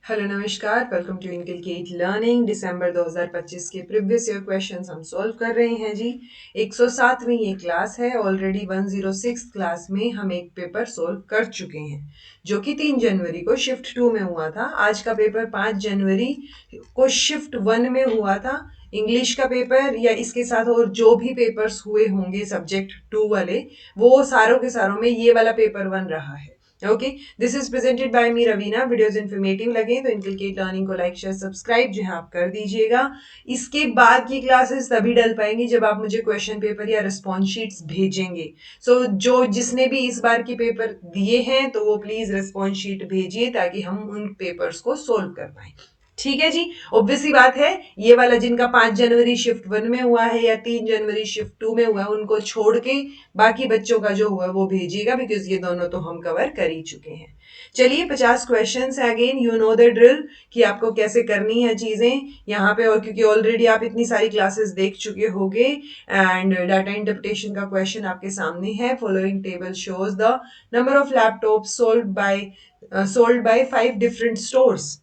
Hello नमस्कार, welcome to inculcate learning. दिसंबर 2025 के previous year questions हम सॉल्व कर रहे हैं जी। 107वीं ये क्लास है। ऑलरेडी 106 क्लास में हम एक पेपर सॉल्व कर चुके हैं जो कि 3 जनवरी को शिफ्ट 2 में हुआ था। आज का पेपर 5 जनवरी को शिफ्ट 1 में हुआ था। इंग्लिश का पेपर या इसके साथ और जो भी पेपर्स हुए होंगे सब्जेक्ट 2 वाले, वो सारों के सारों में ये वाला पेपर 1 रहा है। Okay, this is presented by me Raveena. Videos informative लगे तो इनकलकेट लर्निंग को लाइक शेयर सब्सक्राइब जो है आप कर दीजिएगा। इसके बाद की क्लासेस तभी डल पाएंगी जब आप मुझे क्वेश्चन पेपर या रिस्पॉन्स शीट्स भेजेंगे। जो जिसने भी इस बार के पेपर दिए हैं तो वो प्लीज रिस्पॉन्स शीट भेजिए ताकि हम उन पेपर्स को सोल्व कर पाए। ठीक है जी। ऑब्वियसली बात है, ये वाला जिनका 5 जनवरी शिफ्ट 1 में हुआ है या 3 जनवरी शिफ्ट 2 में हुआ है उनको छोड़ के बाकी बच्चों का जो हुआ वो भेजिएगा, बिकॉज ये दोनों तो हम कवर कर ही चुके हैं। चलिए 50 क्वेश्चंस है। Again you know the drill कि आपको कैसे करनी है चीजें यहाँ पे, और क्योंकि ऑलरेडी आप इतनी सारी क्लासेस देख चुके होंगे एंड डाटा इंटरप्रिटेशन का क्वेश्चन आपके सामने है। Following table shows the number of laptop sold by 5 different stores.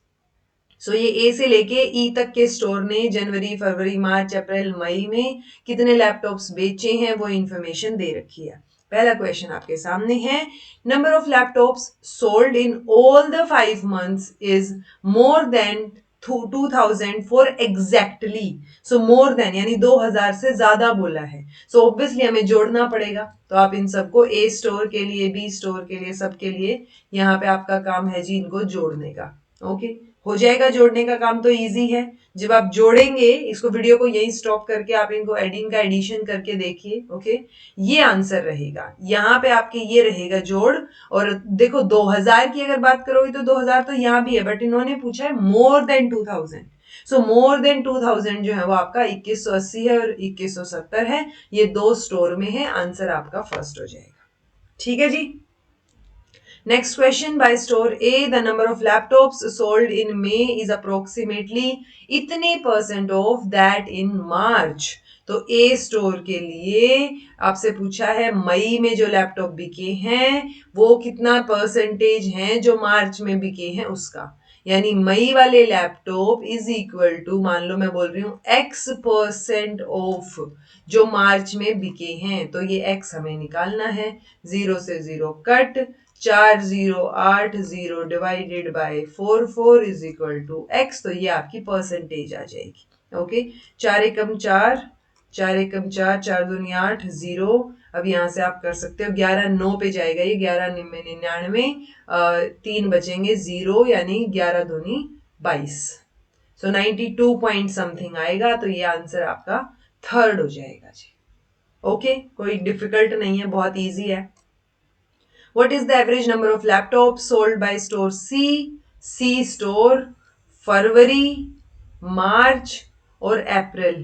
So ये ए से लेके ई तक के स्टोर ने जनवरी, फरवरी, मार्च, अप्रैल, मई में कितने लैपटॉप्स बेचे हैं वो इंफॉर्मेशन दे रखी है। पहला क्वेश्चन आपके सामने है, number of laptops sold in all the 5 months is more than 2000 for exactly. So more then यानी 2000 से ज्यादा बोला है। सो ऑब्वियसली हमें जोड़ना पड़ेगा, तो आप इन सबको ए स्टोर के लिए, बी स्टोर के लिए, सबके लिए यहाँ पे आपका काम है जी इनको जोड़ने का। ओके, हो जाएगा जोड़ने का काम तो इजी है। जब आप जोड़ेंगे, इसको वीडियो को यही स्टॉप करके आप इनको एडिंग का एडिशन करके देखिए। ओके, ये आंसर रहेगा। यहाँ पे आपके ये रहेगा जोड़। और देखो 2000 की अगर बात करोगे तो 2000 तो यहाँ भी है, बट इन्होंने पूछा है मोर देन 2000। सो मोर देन 2000 जो है वो आपका 2180 है और 2170 है। ये दो स्टोर में है। आंसर आपका फर्स्ट हो जाएगा। ठीक है जी। Next question, by store A, the number of laptops sold in May is approximately इतने % of that in March। तो A स्टोर के लिए आपसे पूछा है मई में जो लैपटॉप बिके हैं वो कितना परसेंटेज है जो मार्च में बिके हैं उसका। यानी मई वाले लैपटॉप इज इक्वल टू, मान लो मैं बोल रही हूँ X% ऑफ जो मार्च में बिके हैं, तो ये X हमें निकालना है। 0 से 0 cut, 4080 divided by 44 is equal to x। तो ये आपकी परसेंटेज आ जाएगी। ओके, 4 एकम 4, 4 एकम 4, 4 दूनी 8, 0। अब यहां से आप कर सकते हो 11 9 पे जाएगा ये, 11 99, 3 बचेंगे 0, यानी 11 दूनी 22। सो 92 पॉइंट समथिंग आएगा। तो ये आंसर आपका थर्ड हो जाएगा जी। ओके, कोई डिफिकल्ट नहीं है, बहुत इजी है। What is the average number of laptops sold by store C? C store फरवरी, मार्च और अप्रैल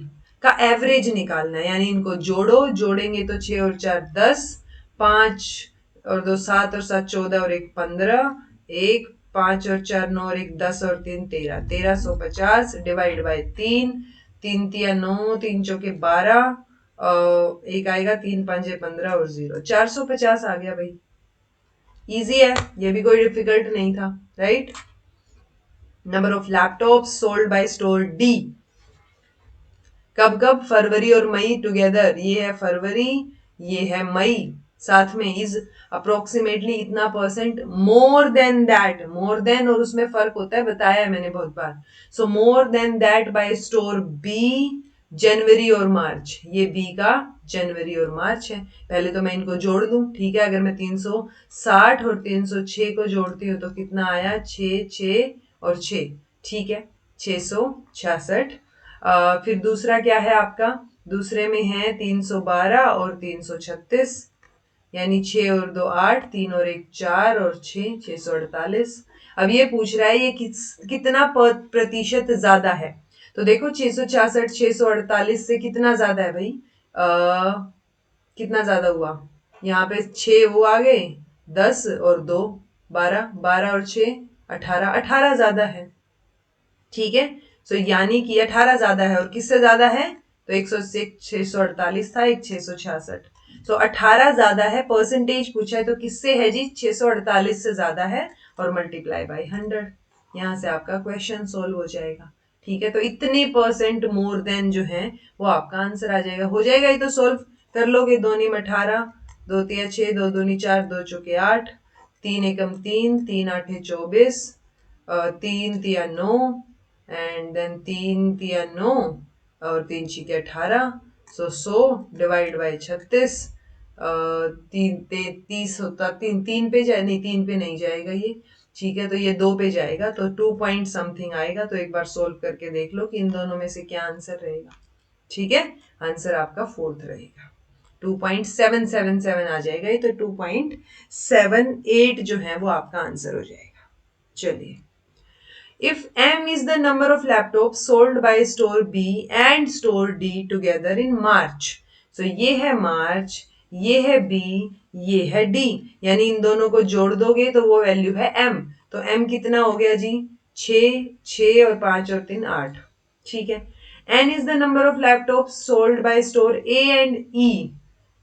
का एवरेज निकालना है। यानी इनको जोड़ो, जोड़ेंगे तो 6 और 4 10, 5 और 2 7 और 7 14 और 1 15, 1 5 और 4 9 और 1 10 और 3 13, 1350 डिवाइड बाय 3, 3 तिया 9, 3 चौके 12, एक आएगा 3 5 15 और 0, 450 आ गया भाई। इजी है, ये भी कोई डिफिकल्ट नहीं था, right. Number of laptop sold bye store D कब कब, फरवरी और मई टुगेदर। ये है फरवरी, ये है मई, साथ में इज अप्रोक्सीमेटली इतना % more than that. More than और उसमें फर्क होता है, बताया है मैंने बहुत बार। So more than that by store B जनवरी और मार्च। ये बी का जनवरी और मार्च है। पहले तो मैं इनको जोड़ दूं, ठीक है। अगर मैं 360 और 306 को जोड़ती हूँ तो कितना आया, 6 6 और 6, ठीक है, 666। फिर दूसरा क्या है आपका, दूसरे में है 312 और 336, यानी 6 और 2 8, 3 और 1 4 और 6 648। अब ये पूछ रहा है ये कितना प्रतिशत ज्यादा है। तो देखो 666 648 से कितना ज्यादा है भाई, कितना ज्यादा हुआ, यहाँ पे 6 वो आ गए, 10 और 2 12, 12 और 6 18, 18 ज्यादा है। ठीक है, सो यानी कि 18 ज्यादा है। और किससे ज्यादा है, तो 648 था, एक 666। सो 18 ज्यादा है, परसेंटेज पूछा है तो किससे है जी, 648 से ज्यादा है और मल्टीप्लाई बाय 100। यहाँ से आपका क्वेश्चन सोल्व हो जाएगा। ठीक है, तो इतने % मोर देन जो है वो आपका आंसर आ जाएगा। हो जाएगा ये तो सोल्व कर लोगे। 2 नीम 18, 2 तिया 6, 2 दूनी 4, 2 चौके 8, 3 एकम 3, 3 आठे 24, 3 तिया 9 एंड देन 3 तिया 9 और 3 छीके 18, 100 डिवाइड बाय 36, 3 30 होता, 3 पे जाए, नहीं 3 पे नहीं जाएगा ये। ठीक है, तो ये 2 पे जाएगा, तो 2 पॉइंट समथिंग आएगा। तो एक बार सोल्व करके देख लो कि इन दोनों में से क्या आंसर रहेगा। ठीक है, आंसर आपका 4th रहेगा। 2.777 आ जाएगा ये, तो 2.78 जो है वो आपका आंसर हो जाएगा। चलिए, if M is the number of laptops sold by store B and store D together in March, so ये है मार्च, ये है B, ये है D, यानी इन दोनों को जोड़ दोगे तो वो वैल्यू है M। तो M कितना हो गया जी? 6 और 5 और 3 8। ठीक है, N is the number of laptops sold by store A and E,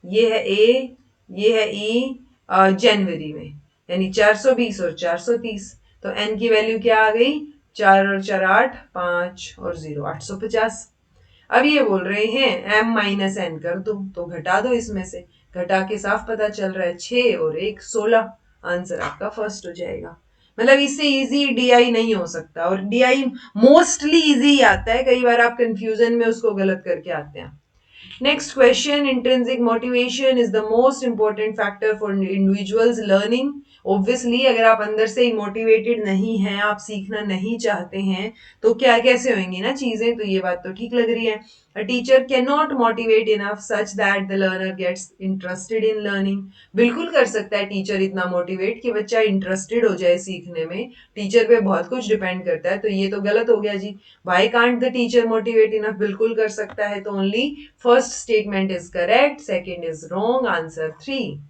ये है A, ये है E जनवरी में, यानी 420 और 430। तो n की वैल्यू क्या आ गई? 4 और 4 8, 5 और 0 850। अब ये बोल रहे हैं m माइनस एन कर दो, तो घटा दो इसमें से। घटा के साफ पता चल रहा है 6 और 1 16। आंसर आपका फर्स्ट हो जाएगा। मतलब इससे इजी डीआई नहीं हो सकता, और डीआई मोस्टली इजी आता है, कई बार आप कंफ्यूजन में उसको गलत करके आते हैं। Next question, intrinsic motivation is the most important factor for individuals learning. Obviously, अगर आप अंदर से ही motivated नहीं हैं, आप सीखना नहीं चाहते हैं, तो क्या कैसे होंगी ना चीजें? तो ये बात तो ठीक लग रही है। A teacher cannot motivate enough such that the learner gets interested in learning. बिल्कुल कर सकता है टीचर इतना मोटिवेट कि बच्चा इंटरेस्टेड हो जाए सीखने में। टीचर पे बहुत कुछ डिपेंड करता है, तो ये तो गलत हो गया जी। Why can't the teacher motivate enough? बिल्कुल कर सकता है, तो only first statement is correct, second is wrong, answer 3.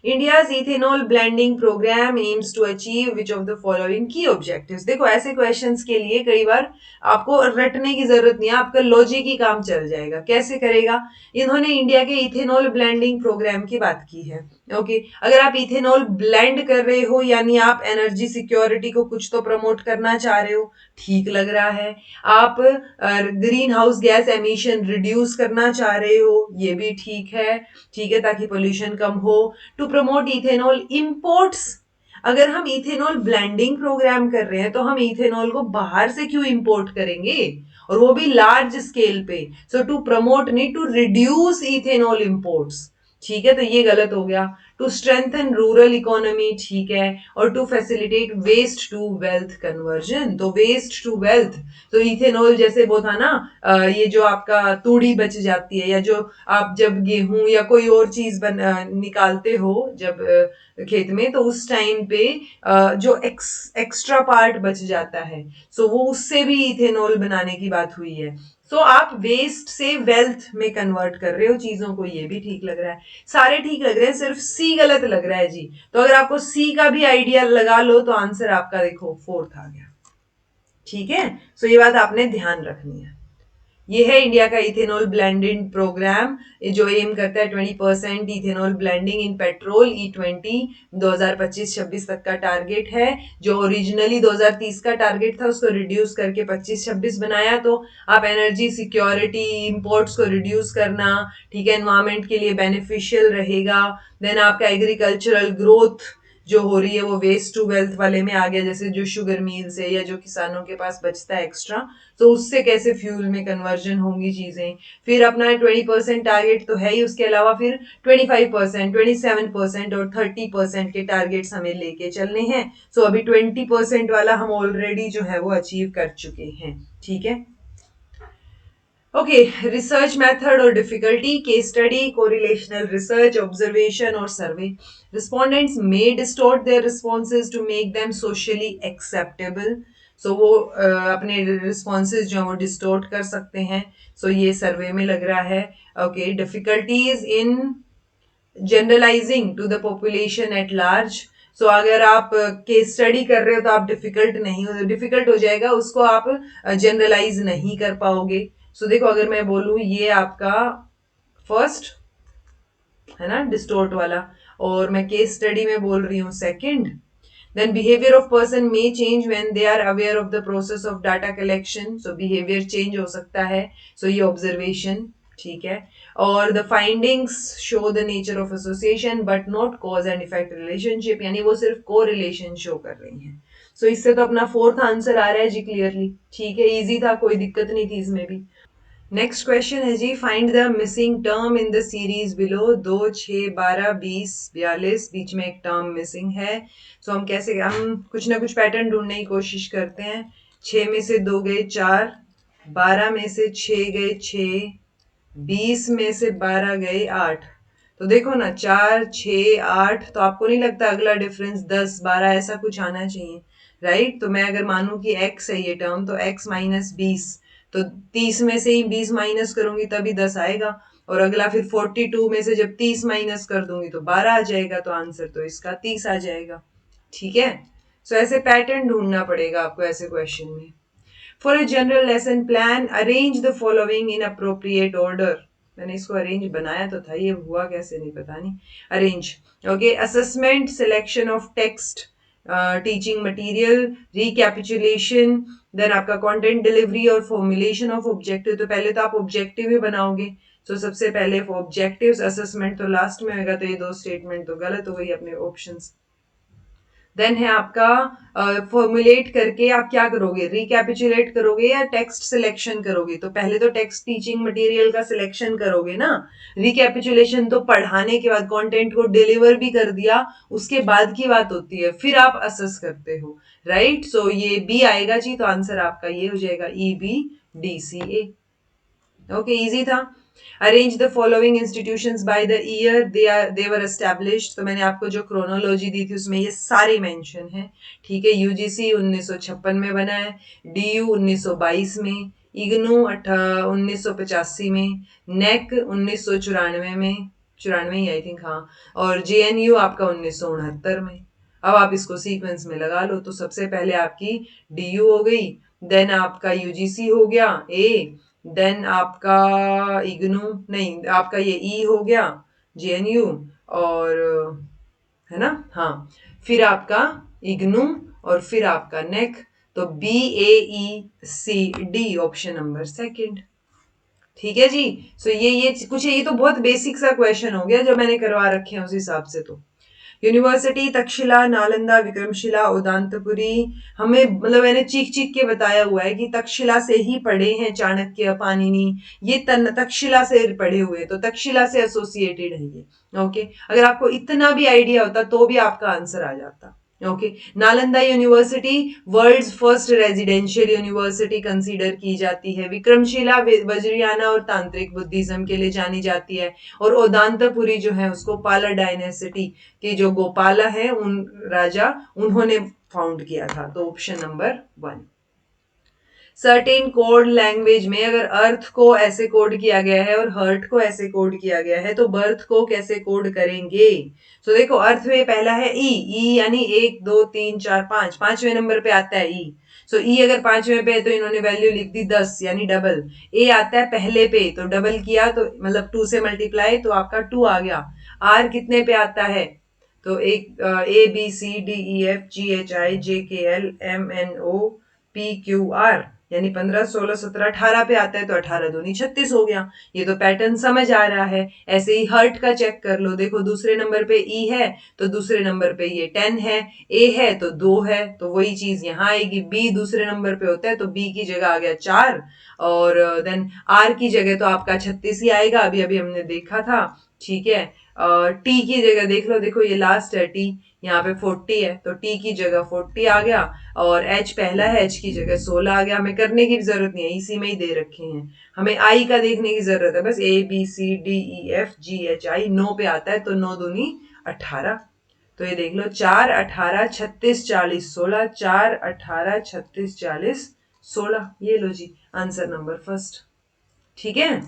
India's ethanol blending program aims to achieve which of the following key objectives? देखो ऐसे क्वेश्चंस के लिए कई बार आपको रटने की जरूरत नहीं है, आपका लॉजिक ही काम चल जाएगा। कैसे करेगा? इन्होंने इंडिया के इथेनॉल ब्लेंडिंग प्रोग्राम की बात की है। ओके, अगर आप इथेनॉल ब्लेंड कर रहे हो यानी आप एनर्जी सिक्योरिटी को कुछ तो प्रमोट करना चाह रहे हो, ठीक लग रहा है। आप green house gas emission reduce करना चाह रहे हो, ये भी ठीक है। ठीक है, ताकि पोल्यूशन कम हो। टू प्रमोट इथेनॉल इंपोर्ट्स, अगर हम इथेनॉल ब्लेंडिंग प्रोग्राम कर रहे हैं तो हम इथेनॉल को बाहर से क्यों इंपोर्ट करेंगे, और वो भी लार्ज स्केल पे? सो टू प्रमोट नहीं, टू रिड्यूस इथेनॉल इंपोर्ट्स। ठीक है, तो ये गलत हो गया। टू स्ट्रेंथन रूरल इकोनॉमी, ठीक है। और to facilitate waste to wealth conversion, तो वेस्ट टू वेल्थ, तो इथेनॉल जैसे वो था ना, ये जो आपका तूड़ी बच जाती है, या जो आप जब गेहूं या कोई और चीज निकालते हो जब खेत में, तो उस टाइम पे जो एक्स्ट्रा पार्ट बच जाता है, सो वो उससे भी इथेनॉल बनाने की बात हुई है। सो आप वेस्ट से वेल्थ में कन्वर्ट कर रहे हो चीजों को, ये भी ठीक लग रहा है। सारे ठीक लग रहे हैं, सिर्फ सी गलत लग रहा है जी। तो अगर आपको सी का भी आइडिया लगा लो तो आंसर आपका देखो 4th आ गया। ठीक है, सो ये बात आपने ध्यान रखनी है। ये है इंडिया का इथेनॉल ब्लेंडिंग प्रोग्राम, जो एम करता है 20% ethanol blending in petrol E20 2025-26 तक का टारगेट है। जो ओरिजिनली 2030 का टारगेट था उसको रिड्यूस करके 25-26 बनाया। तो आप एनर्जी सिक्योरिटी, इंपोर्ट्स को रिड्यूस करना, ठीक है, एनवायरमेंट के लिए बेनिफिशियल रहेगा। देन आपका एग्रीकल्चरल ग्रोथ जो हो रही है वो वेस्ट टू वेल्थ वाले में आ गया, जैसे जो शुगर मिल्स है या जो किसानों के पास बचता है एक्स्ट्रा, तो उससे कैसे फ्यूल में कन्वर्जन होंगी चीजें। फिर अपना 20% टारगेट तो है ही, उसके अलावा फिर 25%, 27% और 30% के टारगेट्स हमें लेके चलने हैं। सो अभी 20% वाला हम ऑलरेडी जो है वो अचीव कर चुके हैं। ठीक है, ओके, रिसर्च मेथड और difficulty, case study, correlational research, observation और survey. Respondents may distort their responses to make them socially acceptable, so वो अपने रिस्पॉन्सेज जो है वो डिस्टॉर्ट कर सकते हैं। सो ये सर्वे में लग रहा है। Okay, difficulties in generalising to the population at large, so अगर आप केस स्टडी कर रहे हो तो आप डिफिकल्ट हो जाएगा, उसको आप जनरलाइज नहीं कर पाओगे। सो देखो, अगर मैं बोलूं ये आपका फर्स्ट है ना डिस्टोर्ट वाला, और मैं केस स्टडी में बोल रही हूँ second, Then behavior of person may change when they are aware of the process of data collection. So behavior change हो सकता है. So ये observation, ठीक है. और the findings show the nature of association but not cause and effect relationship, यानी वो सिर्फ correlation show कर रही हैं. So इससे तो अपना फोर्थ आंसर आ रहा है जी क्लियरली. ठीक है, इजी था, कोई दिक्कत नहीं थी इसमें भी. नेक्स्ट क्वेश्चन है जी, find the missing term in the series below. 2, 6, 12, 20, 42, बीच में एक टर्म मिसिंग है. सो हम कैसे, हम कुछ ना कुछ पैटर्न ढूंढने की कोशिश करते हैं. 6 में से 2 गए 4, 12 में से 6 गए 6, 20 में से 12 गए 8. तो देखो ना, 4, 6, 8, तो आपको नहीं लगता अगला डिफरेंस 10, 12 ऐसा कुछ आना चाहिए, राइट? तो मैं अगर मानूं कि x है ये टर्म, तो x माइनस 20, तो 30 में से ही 20 माइनस करूंगी तभी 10 आएगा. और अगला फिर 42 में से जब 30 माइनस कर दूंगी तो 12 आ जाएगा. तो आंसर तो इसका 30 आ जाएगा. ठीक है, सो ऐसे पैटर्न ढूंढना पड़ेगा आपको ऐसे क्वेश्चन में. For a general lesson plan arrange the following in appropriate order. मैंने इसको अरेंज बनाया तो था, ये हुआ कैसे नहीं पता नहीं. Arrange, okay. Assessment, selection of text, teaching material, recapitulation, then आपका कंटेंट डिलीवरी और फॉर्मुलेशन ऑफ ऑब्जेक्टिव. तो पहले तो आप ऑब्जेक्टिव ही बनाओगे. तो सबसे पहले ऑब्जेक्टिव्स, असेसमेंट तो लास्ट में होगा. तो ये दो स्टेटमेंट तो गलत हो गई अपने ऑप्शंस. देन है आपका फॉर्मुलेट करके आप क्या करोगे, रिकैपिचुलेट करोगे या टेक्स्ट सिलेक्शन करोगे. तो पहले तो टेक्स्ट टीचिंग मटेरियल का सिलेक्शन करोगे ना. रिकैपिचुलेशन तो पढ़ाने के बाद कंटेंट को डिलीवर भी कर दिया उसके बाद की बात होती है, फिर आप असेस करते हो, राइट? सो ये बी आएगा जी. तो आंसर आपका ये हो जाएगा EBDCA. ओके, इजी था. Arrange the following institutions by the year they were established. तो मैंने आपको जो क्रोनोलॉजी दी थी उसमें ये सारे मेंशन है. ठीक है, यूजीसी 1956 में बना है, डीयू 1922 में, इग्नू 1985 में, नेक 1994 में, 94 ही आई थिंक, हाँ, और जेएनयू आपका 1969 में. अब आप इसको सीक्वेंस में लगा लो. तो सबसे पहले आपकी डीयू हो गई, देन आपका यूजीसी हो गया ए, देन आपका इग्नू, नहीं आपका ये ई हो गया, जेएनयू, और है ना, हाँ, फिर आपका इग्नू और फिर आपका नेक. तो BAECD ऑप्शन नंबर सेकंड. ठीक है जी. सो ये कुछ ये तो बहुत बेसिक सा क्वेश्चन हो गया जो मैंने करवा रखे हैं उस हिसाब से. तो यूनिवर्सिटी, तक्षशिला, नालंदा, विक्रमशिला, उदांतपुरी. हमें मतलब मैंने चीख चीख के बताया हुआ है कि तक्षशिला से ही पढ़े हैं चाणक्य, पाणिनि, ये तक्षशिला से पढ़े हुए, तो तक्षशिला से एसोसिएटेड है ये. ओके, अगर आपको इतना भी आइडिया होता तो भी आपका आंसर आ जाता. Okay, Nalanda university world's first residential university consider की जाती है. विक्रमशिला वज्रयाना और तांत्रिक बुद्धिज्म के लिए जानी जाती है. और ओदांतपुरी जो है उसको पाला डायनेसिटी के जो गोपाला है उन राजा, उन्होंने फाउंड किया था. तो option number 1. Certain code language में अगर अर्थ को ऐसे कोड किया गया है और हर्ट को ऐसे कोड किया गया है तो बर्थ को कैसे कोड करेंगे. तो देखो, अर्थ में पहला है ई यानी 1, 2, 3, 4, 5, 5वें नंबर पे आता है ई. सो ई अगर 5वें पे है तो इन्होंने वैल्यू लिख दी 10 यानी डबल. ए आता है पहले पे तो डबल किया तो मतलब 2 से मल्टीप्लाई तो आपका 2 आ गया. आर कितने पे आता है, तो एक ABCDEFGHIJKLMNOPQR यानी 15, 16, 17, 18 पे आता है. तो 18 दूनी 36 हो गया. ये तो पैटर्न समझ आ रहा है. ऐसे ही हर्ट का चेक कर लो. देखो, दूसरे नंबर पे ई है तो दूसरे नंबर पे ये 10 है, ए है तो 2 है, तो वही चीज यहाँ आएगी. बी दूसरे नंबर पे होता है तो बी की जगह आ गया 4, और देन आर की जगह तो आपका 36 ही आएगा. अभी अभी हमने देखा था. ठीक है, टी की जगह देख लो, देखो ये लास्ट है टी, यहाँ पे 40 है तो टी की जगह 40 आ गया. और एच पहला है, एच की जगह 16 आ गया. हमें करने की भी जरूरत नहीं है, इसी में ही दे रखे हैं. हमें आई का देखने की जरूरत है बस. ABCDEFGHI 9 पे आता है तो 9 दूनी 18. तो ये देख लो, 4, 18, 36, 40, 16, 4, 18, 36, 40, 16. ये लो जी आंसर नंबर फर्स्ट. ठीक है.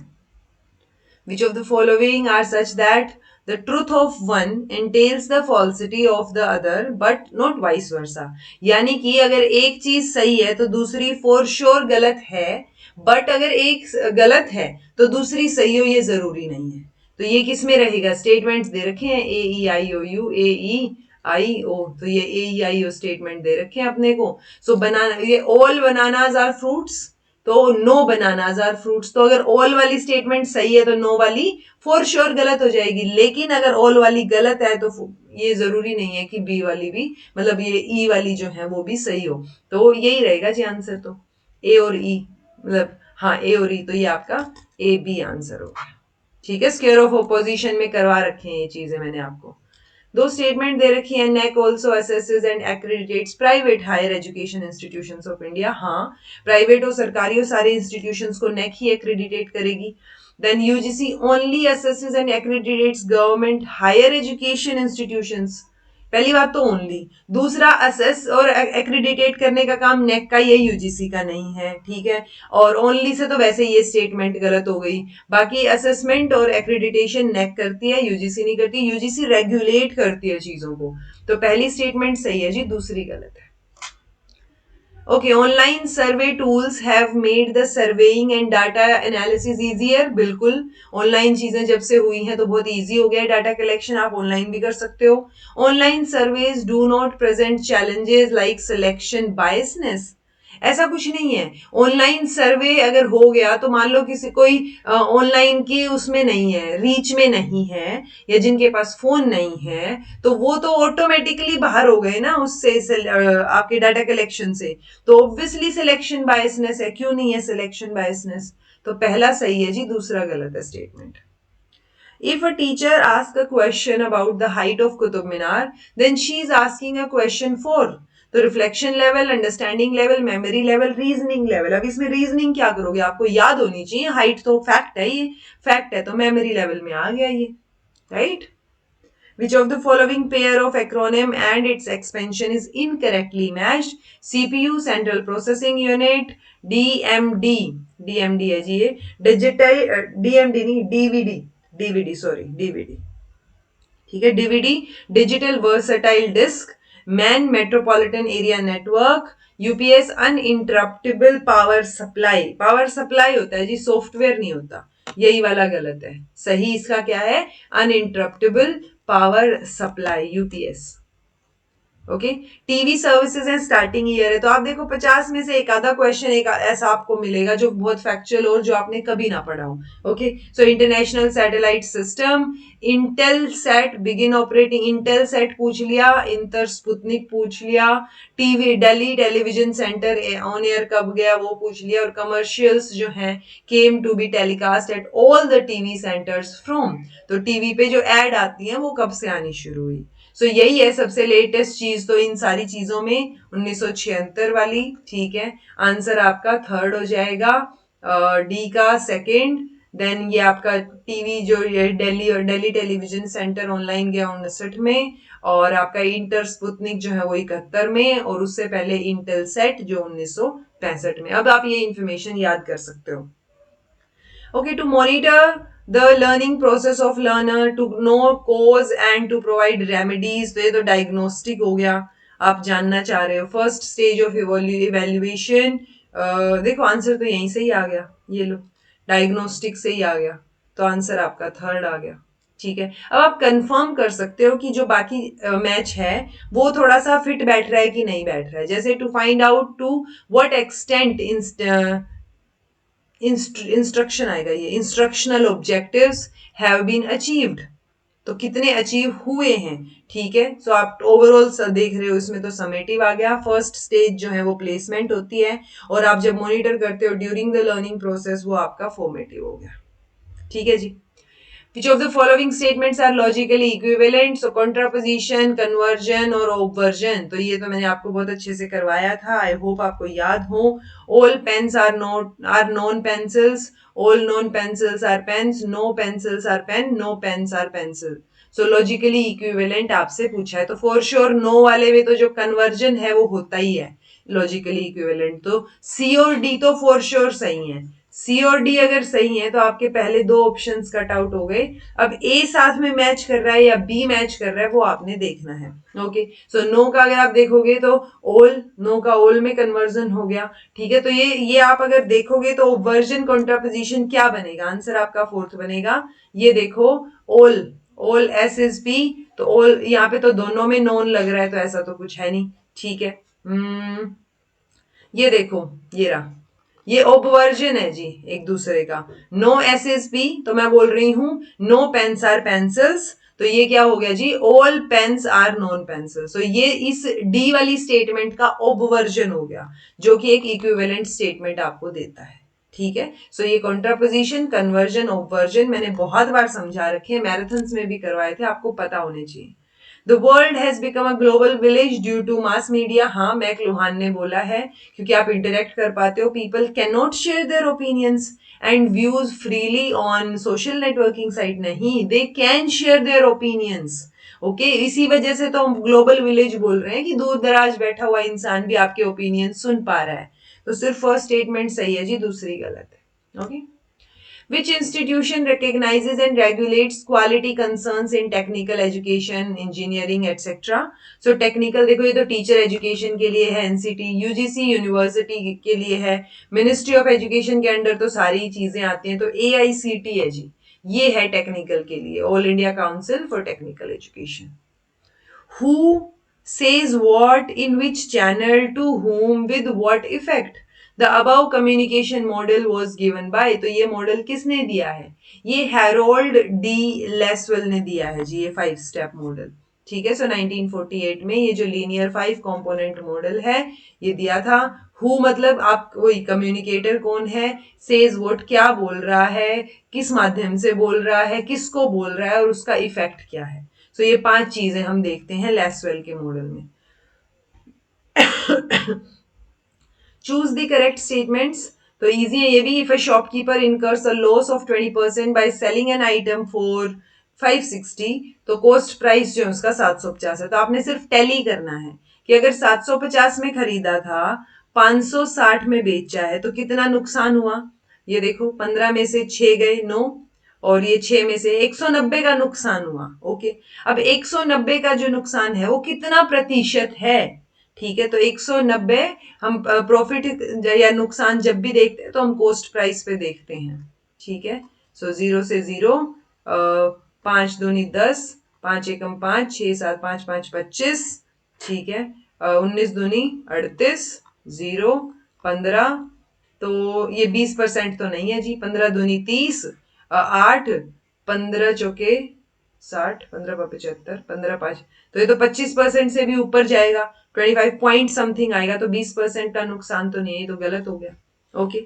Which of the following are such that the truth of one entails the falsity of the other but not vice versa. यानी कि अगर एक चीज सही है तो दूसरी फॉर श्योर गलत है, बट अगर एक गलत है तो दूसरी सही हो ये जरूरी नहीं है. तो ये किस में रहेगा, स्टेटमेंट्स दे रखे हैं AEIOU, AE IO, तो ये AEIO स्टेटमेंट दे रखे हैं अपने को। सो बनाना, ये ऑल बनानाज आर फ्रूट्स, तो नो बनानाज आर फ्रूट्स। तो अगर ऑल वाली स्टेटमेंट सही है तो नो वाली फॉर श्योर गलत हो जाएगी, लेकिन अगर ऑल वाली गलत है तो ये जरूरी नहीं है कि बी वाली भी, मतलब ये ई वाली जो है वो भी सही हो। तो यही रहेगा जी आंसर, तो ए और ई, मतलब हाँ ए और ई, तो ये आपका ए बी आंसर होगा। ठीक है, स्क्वायर ऑफ ऑपोजिशन में करवा रखे हैं ये चीजें मैंने आपको। दो स्टेटमेंट दे रखी है, NAAC also assesses and accredits private higher education institutions of India. हाँ, प्राइवेट और सरकारी और सारे इंस्टीट्यूशंस को नेक ही एक्रेडिटेट करेगी। Then UGC only assesses and accredits government higher education institutions. पहली बात तो ओनली, दूसरा असेस और एक्रेडिटेट करने का काम नेक का, ये यूजीसी का नहीं है, ठीक है। और ओनली से तो वैसे ये स्टेटमेंट गलत हो गई। बाकी असेसमेंट और एक्रेडिटेशन नेक करती है, यूजीसी नहीं करती। यूजीसी रेगुलेट करती है चीजों को। तो पहली स्टेटमेंट सही है जी, दूसरी गलत है। Okay, online survey tools have made the surveying and data analysis easier. बिल्कुल, ऑनलाइन चीजें जब से हुई हैं तो बहुत इजी हो गया है डाटा कलेक्शन, आप ऑनलाइन भी कर सकते हो। Online surveys do not present challenges like selection biasness. ऐसा कुछ नहीं है। ऑनलाइन सर्वे अगर हो गया तो मान लो किसी कोई ऑनलाइन की उसमें नहीं है, रीच में नहीं है, या जिनके पास फोन नहीं है, तो वो तो ऑटोमेटिकली बाहर हो गए ना उससे, आपके डाटा कलेक्शन से। तो ऑब्वियसली सिलेक्शन बायसनेस है, क्यों नहीं है सिलेक्शन बायसनेस? तो पहला सही है जी, दूसरा गलत है statement. If a teacher asks a question about the height of Qutub Minar, then she is asking a question for तो reflection level, understanding level, memory level, reasoning level. अब इसमें रीजनिंग क्या करोगे, आपको याद होनी चाहिए, हाइट तो फैक्ट है, ये फैक्ट है, तो मेमोरी लेवल में आ गया ये, right. Which of the following pair of acronym and its expansion is incorrectly matched? CPU Central Processing Unit, DMD, DMD है जी ये, डिजिटल DMD नहीं, DVD, DVD सॉरी, DVD, ठीक है, DVD digital versatile disc, man metropolitan area network, UPS uninterruptible power supply. Power supply होता है जी, software नहीं होता, यही वाला गलत है। सही इसका क्या है, uninterruptible power supply, UPS. Okay, TV services and starting year है, तो आप देखो 50 में से एक आधा क्वेश्चन एक ऐसा आपको मिलेगा जो बहुत फैक्चुअल और जो आपने कभी ना पढ़ा हो। Okay, so international satellite system, Intelsat begin operating, Intelsat पूछ लिया, इंटर स्पुतनिक पूछ लिया, TV Delhi television centre on air कब गया वो पूछ लिया, और कमर्शियल्स जो हैं came to be telecast at all the TV centres from, तो टीवी पे जो एड आती है वो कब से आनी शुरू हुई। सो यही है सबसे लेटेस्ट चीज तो इन सारी चीजों में 1976 वाली, ठीक है। आंसर आपका थर्ड हो जाएगा, डी का सेकंड। देन ये आपका टीवी जो ये दिल्ली टेलीविजन सेंटर ऑनलाइन गया 1959 में, और आपका इंटर स्पुतनिक जो है वो 71 में, और उससे पहले इंटेल सेट जो 1965 में। अब आप ये इंफॉर्मेशन याद कर सकते हो। Okay, to monitor the learning process of learner, to know cause and to provide remedies, तो ये तो डायग्नोस्टिक हो गया, आप जानना चाह रहे हो फर्स्ट स्टेज ऑफ इवेल्युएशन। देखो आंसर तो यहीं से ही आ गया, ये लो डायग्नोस्टिक से ही आ गया, तो आंसर आपका थर्ड आ गया। ठीक है, अब आप कंफर्म कर सकते हो कि जो बाकी मैच है वो थोड़ा सा फिट बैठ रहा है कि नहीं बैठ रहा है। जैसे to find out to what extent instruction आएगा, ये instructional objectives have been achieved, तो कितने अचीव हुए हैं। ठीक है, सो आप ओवरऑल देख रहे हो, इसमें तो समेटिव आ गया। फर्स्ट स्टेज जो है वो प्लेसमेंट होती है, और आप जब मॉनिटर करते हो ड्यूरिंग द लर्निंग प्रोसेस वो आपका फॉर्मेटिव हो गया। ठीक है जी। Which of the following statements are logically equivalent? So contraposition, conversion और obversion, तो ये तो मैंने आपको बहुत अच्छे से करवाया था, आई होप आपको याद हो। All pens are known pencils, all known pencils are pens, no pencils are pen, no pens are pencil. So logically equivalent आपसे पूछा है, तो for sure no वाले में तो जो conversion है वो होता ही है logically equivalent, तो C और D तो for sure सही है। सी और डी अगर सही है तो आपके पहले दो ऑप्शंस कट आउट हो गए। अब ए साथ में मैच कर रहा है या बी मैच कर रहा है वो आपने देखना है। ओके, सो नो का अगर आप देखोगे तो ओल, नो का ओल में कन्वर्जन हो गया। ठीक है, तो ये आप अगर देखोगे तो वर्जन कॉन्ट्रापोजिशन क्या बनेगा, आंसर आपका फोर्थ बनेगा। ये देखो ओल, ऑल एस इज पी, तो ऑल यहाँ पे तो दोनों में नॉन लग रहा है, तो ऐसा तो कुछ है नहीं, ठीक है। ये देखो, ये रहा, ये ऑबवर्जन है जी एक दूसरे का। नो एस एस पी, तो मैं बोल रही हूं नो पेन्स आर पेंसिल्स, तो ये क्या हो गया जी, all pens are non pencils. तो ये इस डी वाली स्टेटमेंट का ऑबवर्जन हो गया, जो कि एक इक्विवेलेंट स्टेटमेंट आपको देता है, ठीक है। सो ये कॉन्ट्रापोजिशन, कन्वर्जन, ऑबवर्जन मैंने बहुत बार समझा रखे हैं, मैराथन्स में भी करवाए थे, आपको पता होने चाहिए। The world has become a global village due to mass media, हाँ मैक लुहान ने बोला है, क्योंकि आप इंटरेक्ट कर पाते हो। People can not share their opinions and views freely on social networking site, नहीं, they can share their opinions, okay. इसी वजह से तो हम ग्लोबल विलेज बोल रहे हैं कि दूर दराज बैठा हुआ इंसान भी आपके ओपिनियन सुन पा रहा है। तो सिर्फ फर्स्ट स्टेटमेंट सही है जी, दूसरी गलत है, okay. Which institution recognizes and regulates quality concerns in technical education, engineering, etc. So technical देखो, ये तो टीचर एजुकेशन के लिए है, एनसीटी, यूजीसी यूनिवर्सिटी के लिए है, मिनिस्ट्री ऑफ एजुकेशन के अंडर तो सारी चीजें आती हैं, तो एआईसीटी है जी, ये है टेक्निकल के लिए, all India council for technical education. Who says what in which channel to whom with what effect? The above communication model was given by, तो ये मॉडल किसने दिया है, ये हैरोल्ड डी लेसवेल ने दिया है जी, ये 5 स्टेप मॉडल, ठीक है। सो 1948 में ये जो लीनियर 5 कंपोनेंट मॉडल है ये दिया था। हु मतलब आप वही कम्युनिकेटर कौन है, सेज व्हाट क्या बोल रहा है, किस माध्यम से बोल रहा है, किसको बोल रहा है, और उसका इफेक्ट क्या है। तो ये 5 चीजें हम देखते हैं लेसवेल के मॉडल में। चूज द करेक्ट स्टेटमेंट्स, तो इजी है ये भी। If a shopkeeper incurs a loss of 20% by selling an item for 560, तो कॉस्ट प्राइस जो है उसका 750 है। तो आपने सिर्फ टैली करना है कि अगर 750 में खरीदा था, 560 में बेचा है, तो कितना नुकसान हुआ। ये देखो, 15 में से 6 गए, 9, और ये 6 में से 190 का नुकसान हुआ, ओके। अब 190 का जो नुकसान है वो कितना प्रतिशत है, ठीक है। तो 190 हम प्रॉफिट या नुकसान जब भी देखते हैं तो हम कॉस्ट प्राइस पे देखते हैं, ठीक है। सो 0 से 0, 5 दूनी 10, 5 एकम 5, 6 7 5 5 25, ठीक है। 19 दूनी 38, 0, 15, तो ये 20% तो नहीं है जी, 15 दूनी 30, 8, 15 चौके 60, 15 पर 75, 15 5, तो ये तो 25% से भी ऊपर जाएगा, 25 पॉइंट समथिंग आएगा, तो 20% का नुकसान तो नहीं है, तो गलत हो गया, ओके।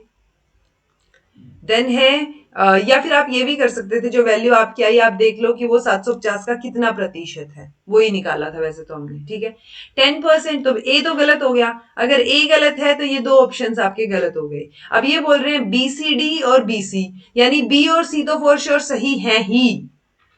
देन है या फिर आप ये भी कर सकते थे, जो वैल्यू आपकी आई आप देख लो कि वो 750 का कितना प्रतिशत है, वो ही निकाला था वैसे तो हमने, ठीक है। 10%, तो ए तो गलत हो गया, अगर ए गलत है तो ये 2 ऑप्शंस आपके गलत हो गए। अब ये बोल रहे हैं बी सी डी और बी सी, यानी बी और सी तो फॉर श्योर सही है ही,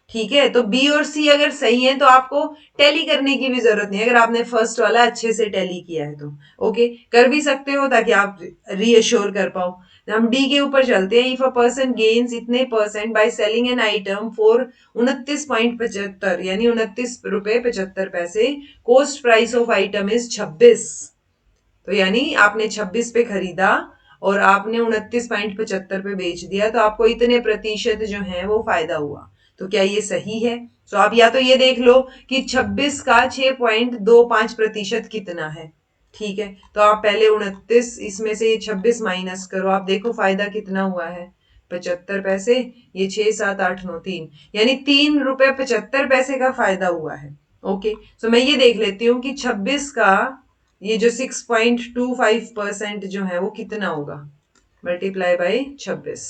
ठीक है। तो बी और सी अगर सही है तो आपको टैली करने की भी जरूरत नहीं, अगर आपने फर्स्ट वाला अच्छे से टैली किया है तो, ओके। कर भी सकते हो ताकि आप रीअश्योर कर पाओ। हम डी के ऊपर चलते हैं। इफ अ पर्सन गेन्स इतने percent by selling an item for 29.75, यानी 29 रुपए 75 पैसे, cost price of item is 26, तो यानी आपने 26 पे खरीदा और आपने 29.75 पे बेच दिया, तो आपको इतने प्रतिशत जो है वो फायदा हुआ। तो क्या ये सही है। तो आप या तो ये देख लो कि 26 का 6.25% कितना है, ठीक है। तो आप पहले 29, इसमें से ये 26 माइनस करो, आप देखो फायदा कितना हुआ है, 75 पैसे, ये 6 7 8 9 3, यानी 3 रुपए 75 पैसे का फायदा हुआ है, ओके। सो मैं ये देख लेती हूँ कि 26 का ये जो 6.25% जो है वो कितना होगा, मल्टीप्लाई बाय 26,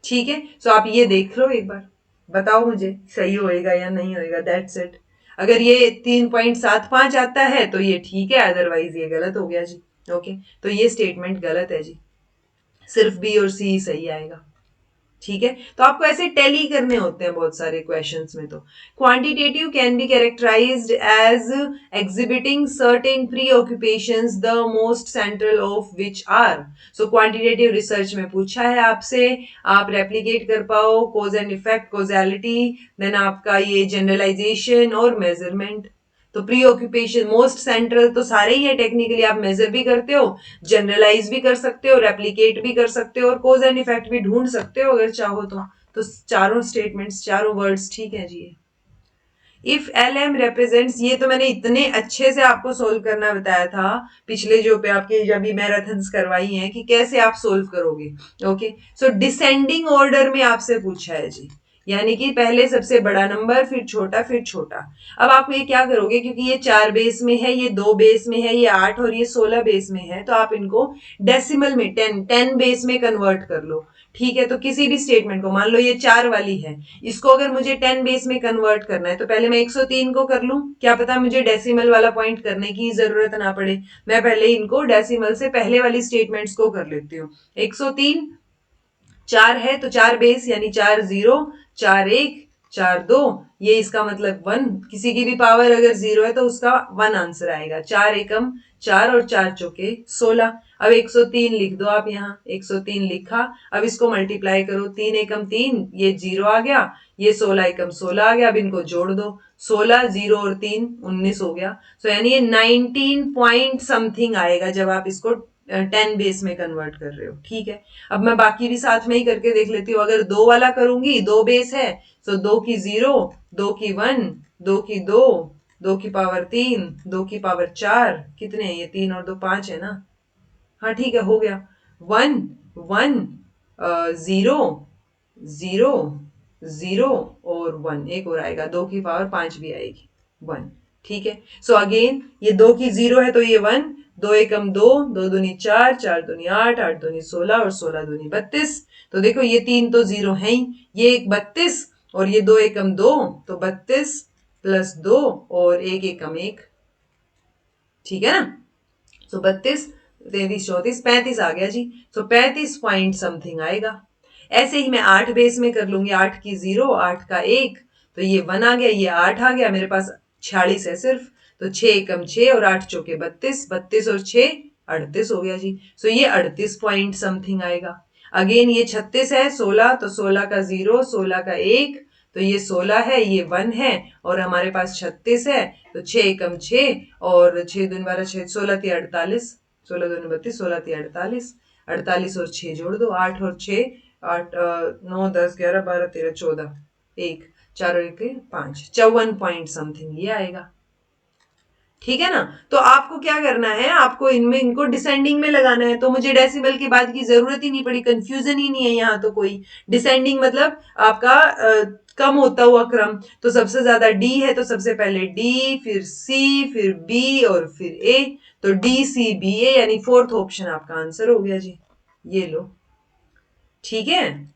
ठीक है। सो आप ये देख लो एक बार, बताओ मुझे सही होएगा या नहीं होएगा, दैट्स इट। अगर ये 3.75 आता है तो ये ठीक है, अदरवाइज ये गलत हो गया जी, ओके। तो ये स्टेटमेंट गलत है जी, सिर्फ बी और सी सही आएगा, ठीक है। तो आपको ऐसे टैली करने होते हैं बहुत सारे क्वेश्चंस में। तो quantitative can be characterised as exhibiting certain preoccupations the most central of which are. So quantitative research में पूछा है आपसे, आप रेप्लिकेट कर पाओ cause and effect, causality, then आपका ये जनरलाइजेशन और मेजरमेंट। तो प्री ऑक्यूपेशन, मोस्ट सेंट्रल तो सारे ही है, टेक्निकली आप मेजर भी करते हो, जनरलाइज भी कर सकते हो, रेप्लिकेट भी कर सकते हो, और कोज एंड इफेक्ट भी ढूंढ सकते हो अगर चाहो तो। तो चारों स्टेटमेंट्स, चारों वर्ड्स ठीक है जी। इफ एल एम रिप्रेजेंट्स, ये तो मैंने इतने अच्छे से आपको सोल्व करना बताया था पिछले जो पे आपके जब भी मैराथन्स करवाई हैं कि कैसे आप सोल्व करोगे। ओके, सो डिसेंडिंग ऑर्डर में आपसे पूछा है जी, यानी कि पहले सबसे बड़ा नंबर, फिर छोटा, फिर छोटा। अब आप ये क्या करोगे, क्योंकि ये 4 बेस में है, ये 2 बेस में है, ये 8 और ये 16 बेस में है, तो आप इनको डेसिमल में 10 बेस में कन्वर्ट कर लो। ठीक है, तो किसी भी स्टेटमेंट को, मान लो ये 4 वाली है, इसको अगर मुझे 10 बेस में कन्वर्ट करना है तो पहले मैं 103 को कर लूं, क्या पता मुझे डेसिमल वाला पॉइंट करने की जरूरत ना पड़े, मैं पहले इनको डेसिमल से पहले वाली स्टेटमेंट्स को कर लेती हूँ। 103 4 है तो 4 बेस, यानी 4 0, 4 1, 4 2, ये इसका मतलब 1, किसी की भी पावर अगर 0 है तो उसका 1 आंसर आएगा। 4 एकम 4 और 4 चौके 16। अब 103 लिख दो आप यहाँ, 103 लिखा। अब इसको मल्टीप्लाई करो, 3 एकम 3, ये 0 आ गया, ये 16 एकम 16 आ गया। अब इनको जोड़ दो, 16 0 और 3 19 हो गया। सो यानी ये 19 पॉइंट समथिंग आएगा जब आप इसको 10 बेस में कन्वर्ट कर रहे हो। ठीक है, अब मैं बाकी भी साथ में ही करके देख लेती हूँ। अगर 2 वाला करूंगी, 2 बेस है, तो 2 की 0, 2 की 1, 2 की 2, 2 की पावर 3, 2 की पावर 4, कितने हैं ये, 3 और 2 5 है ना। हाँ ठीक है, हो गया। 1 1 0 0 0 और 1, एक और आएगा, 2 की पावर 5 भी आएगी, 1। ठीक है, सो अगेन ये 2 की 0 है तो ये 1, 2 एकम 2, 2 दूनी 4, 4 दूनी 8, 8 दूनी 16 और 16 दूनी 32। तो देखो ये 3 तो 0 है ही, ये एक 32 और ये 2 एकम 2, तो 32 प्लस 2 और 1 एकम 1। ठीक है ना, सो 32 33 34 35 आ गया जी। सो 35 पॉइंट समथिंग आएगा। ऐसे ही मैं 8 बेस में कर लूंगी, 8 की 0, 8 का 1, तो ये 1 आ गया, ये 8 आ गया, मेरे पास 46 है सिर्फ, तो 6 एकम 6 और 8 चौके 32, 32 और 6 38 हो गया जी। सो ये 38 पॉइंट समथिंग आएगा। अगेन ये 36 है, 16, तो 16 का 0, 16 का 1, तो ये 16 है, ये 1 है, और हमारे पास 36 है, तो 6 एकम 6 और 6 दूनी 12, 6 16 ती 48, 16 दूनी 32, 16 ती 48, 48 और 6 जोड़ दो, 8 और 6, 8 9 10 11 12 13 14, 1 4 और 1 5, 54 पॉइंट समथिंग ये आएगा। ठीक है ना, तो आपको क्या करना है, आपको इनमें इनको डिसेंडिंग में लगाना है, तो मुझे डेसिमल के बाद की जरूरत ही नहीं पड़ी, कंफ्यूजन ही नहीं है यहाँ तो कोई। डिसेंडिंग मतलब आपका कम होता हुआ क्रम, तो सबसे ज्यादा डी है तो सबसे पहले डी, फिर सी, फिर बी और फिर ए, तो डी सी बी ए, यानी फोर्थ ऑप्शन आपका आंसर हो गया जी। ये लो, ठीक है,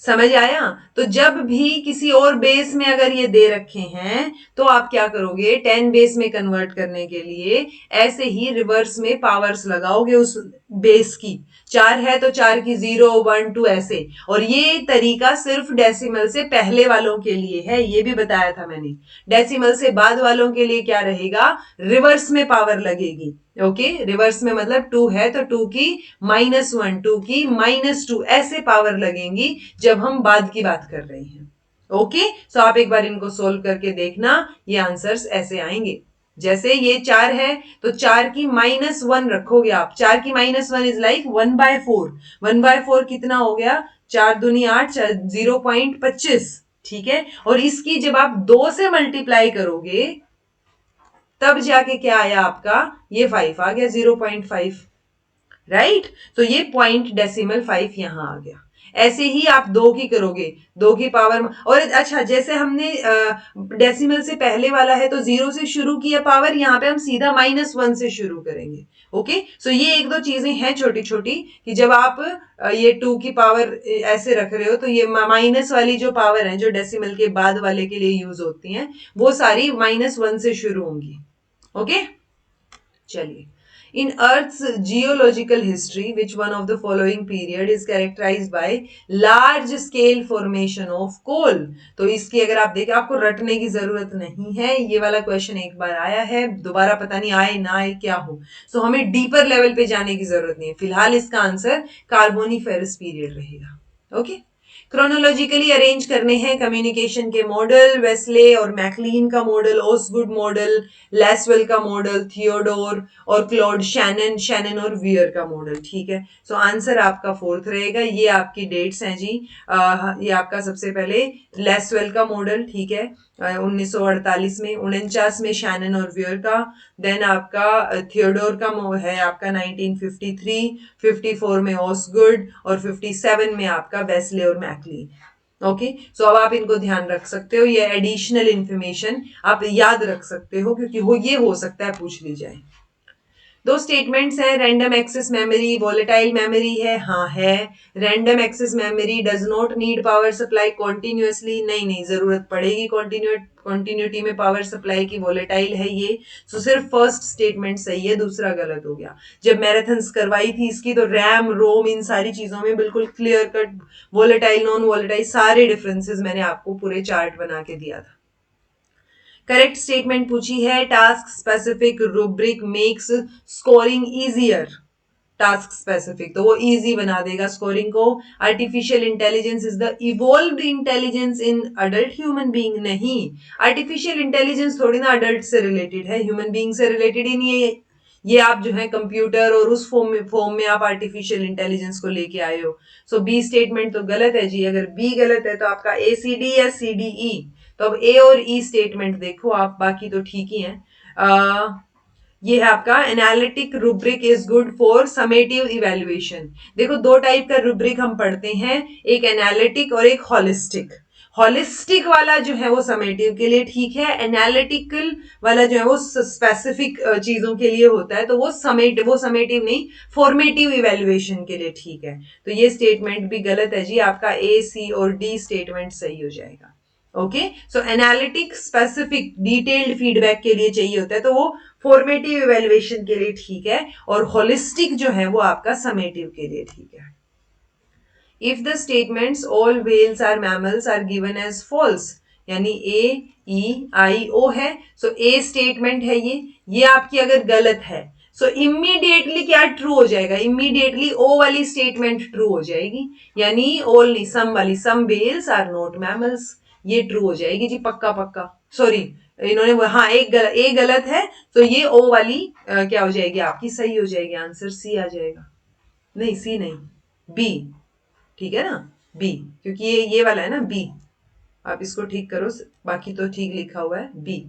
समझ आया। तो जब भी किसी और बेस में अगर ये दे रखे हैं तो आप क्या करोगे, 10 बेस में कन्वर्ट करने के लिए ऐसे ही रिवर्स में पावर्स लगाओगे उस बेस की। 4 है तो 4 की 0 1 2 ऐसे, और ये तरीका सिर्फ डेसिमल से पहले वालों के लिए है, ये भी बताया था मैंने। डेसिमल से बाद वालों के लिए क्या रहेगा, रिवर्स में पावर लगेगी। ओके, रिवर्स में मतलब 2 है तो 2 की -1, 2 की -2, ऐसे पावर लगेंगी जब हम बाद की बात कर रहे हैं। ओके, सो आप एक बार इनको सोल्व करके देखना, ये आंसर्स ऐसे आएंगे। जैसे ये 4 है तो 4 की -1 रखोगे आप, 4 की -1 इज लाइक 1/4, 1/4 कितना हो गया, 4 दूनी 8, 0.25। ठीक है, और इसकी जब आप 2 से मल्टीप्लाई करोगे तब जाके क्या आया आपका, ये 5 आ गया, 0.5, राइट। तो ये पॉइंट डेसिमल 5 यहां आ गया। ऐसे ही आप 2 की करोगे, 2 की पावर, और अच्छा जैसे हमने डेसिमल से पहले वाला है तो 0 से शुरू किया पावर, यहां पे हम सीधा -1 से शुरू करेंगे। ओके, सो ये एक दो चीजें हैं छोटी छोटी, कि जब आप ये 2 की पावर ऐसे रख रहे हो तो ये माइनस वाली जो पावर है जो डेसिमल के बाद वाले के लिए यूज होती हैं, वो सारी -1 से शुरू होंगी। ओके, चलिए, in Earth's geological history, which one of the following period is characterized by large scale formation of coal? तो इसकी अगर आप देखें, आपको रटने की जरूरत नहीं है, ये वाला क्वेश्चन एक बार आया है, दोबारा पता नहीं आए ना आए क्या हो, सो हमें डीपर लेवल पे जाने की जरूरत नहीं है। फिलहाल इसका आंसर कार्बोनिफेरस पीरियड रहेगा। ओके, क्रोनोलॉजिकली अरेंज करने हैं कम्युनिकेशन के मॉडल, वेस्ले और मैकलीन का मॉडल, ओसगुड मॉडल, लेसवेल का मॉडल, थियोडोर और क्लॉड शैनन, शैनन और वियर का मॉडल। ठीक है, सो आंसर आपका फोर्थ रहेगा। ये आपकी डेट्स हैं जी। ये आपका सबसे पहले लेसवेल का मॉडल, ठीक है, 1948 में, 49 में शैनन और वियर का, देन आपका थियोडोर का है आपका 1953, 54 में ओसगुड और 57 में आपका वेस्ले और मैकलीन। ओके, सो अब आप इनको ध्यान रख सकते हो, ये एडिशनल इंफॉर्मेशन आप याद रख सकते हो क्योंकि ये हो सकता है पूछ ली जाए। दो स्टेटमेंट्स हैं, random access memory volatile memory है, हाँ है। Random access memory does not need power supply continuously, नहीं नहीं जरूरत पड़ेगी कॉन्टिन्यूटी में पावर सप्लाई की, वोलेटाइल है ये। सो सिर्फ फर्स्ट स्टेटमेंट सही है, दूसरा गलत हो गया। जब मैराथन्स करवाई थी इसकी तो रैम रोम इन सारी चीजों में बिल्कुल clear cut volatile non volatile सारे डिफरेंसेस मैंने आपको पूरे चार्ट बना के दिया था। करेक्ट स्टेटमेंट पूछी है, task specific rubric makes scoring easier. Task specific तो वो इजी बना देगा स्कोरिंग को। Artificial intelligence is the evolved intelligence in adult human being, नहीं, आर्टिफिशियल इंटेलिजेंस थोड़ी ना अडल्ट से रिलेटेड है, ह्यूमन बीइंग से रिलेटेड ही नहीं है ये आप जो है कंप्यूटर और उस फॉर्म में आप आर्टिफिशियल इंटेलिजेंस को लेके आए हो। सो बी स्टेटमेंट तो गलत है जी। अगर बी गलत है तो आपका ए सी डी या सी डी ई, तो अब ए और ई स्टेटमेंट देखो आप, बाकी तो ठीक ही है। ये है आपका analytic rubric is good for summative evaluation. देखो दो टाइप का रूब्रिक हम पढ़ते हैं, एक एनालिटिक और एक हॉलिस्टिक। हॉलिस्टिक वाला जो है वो समेटिव के लिए ठीक है, एनालिटिकल वाला जो है वो स्पेसिफिक चीजों के लिए होता है, तो वो समेटिव नहीं, फॉर्मेटिव इवेल्युएशन के लिए ठीक है। तो ये स्टेटमेंट भी गलत है जी, आपका ए सी और डी स्टेटमेंट सही हो जाएगा। ओके, सो एनालिटिक स्पेसिफिक डिटेल्ड फीडबैक के लिए चाहिए होता है, तो वो फॉर्मेटिव इवेल्युएशन के लिए ठीक है, और होलिस्टिक जो है वो आपका समेटिव के लिए ठीक है। If the statements all whales are mammals are given as false, यानी ए ई आई ओ है, सो ए स्टेटमेंट है ये आपकी अगर गलत है, सो इमीडिएटली क्या ट्रू हो जाएगा, इमीडिएटली ओ वाली स्टेटमेंट ट्रू हो जाएगी, यानी ऑल नहीं, सम वाली, सम व्हेल्स आर नॉट मैमल्स, ये ट्रू हो जाएगी जी, पक्का पक्का। सॉरी, इन्होंने हाँ ए गलत है, तो ये ओ वाली क्या हो जाएगी आपकी, सही हो जाएगी, आंसर सी आ जाएगा। नहीं सी नहीं, बी, ठीक है ना, बी, क्योंकि ये वाला है ना बी, आप इसको ठीक करो, बाकी तो ठीक लिखा हुआ है B,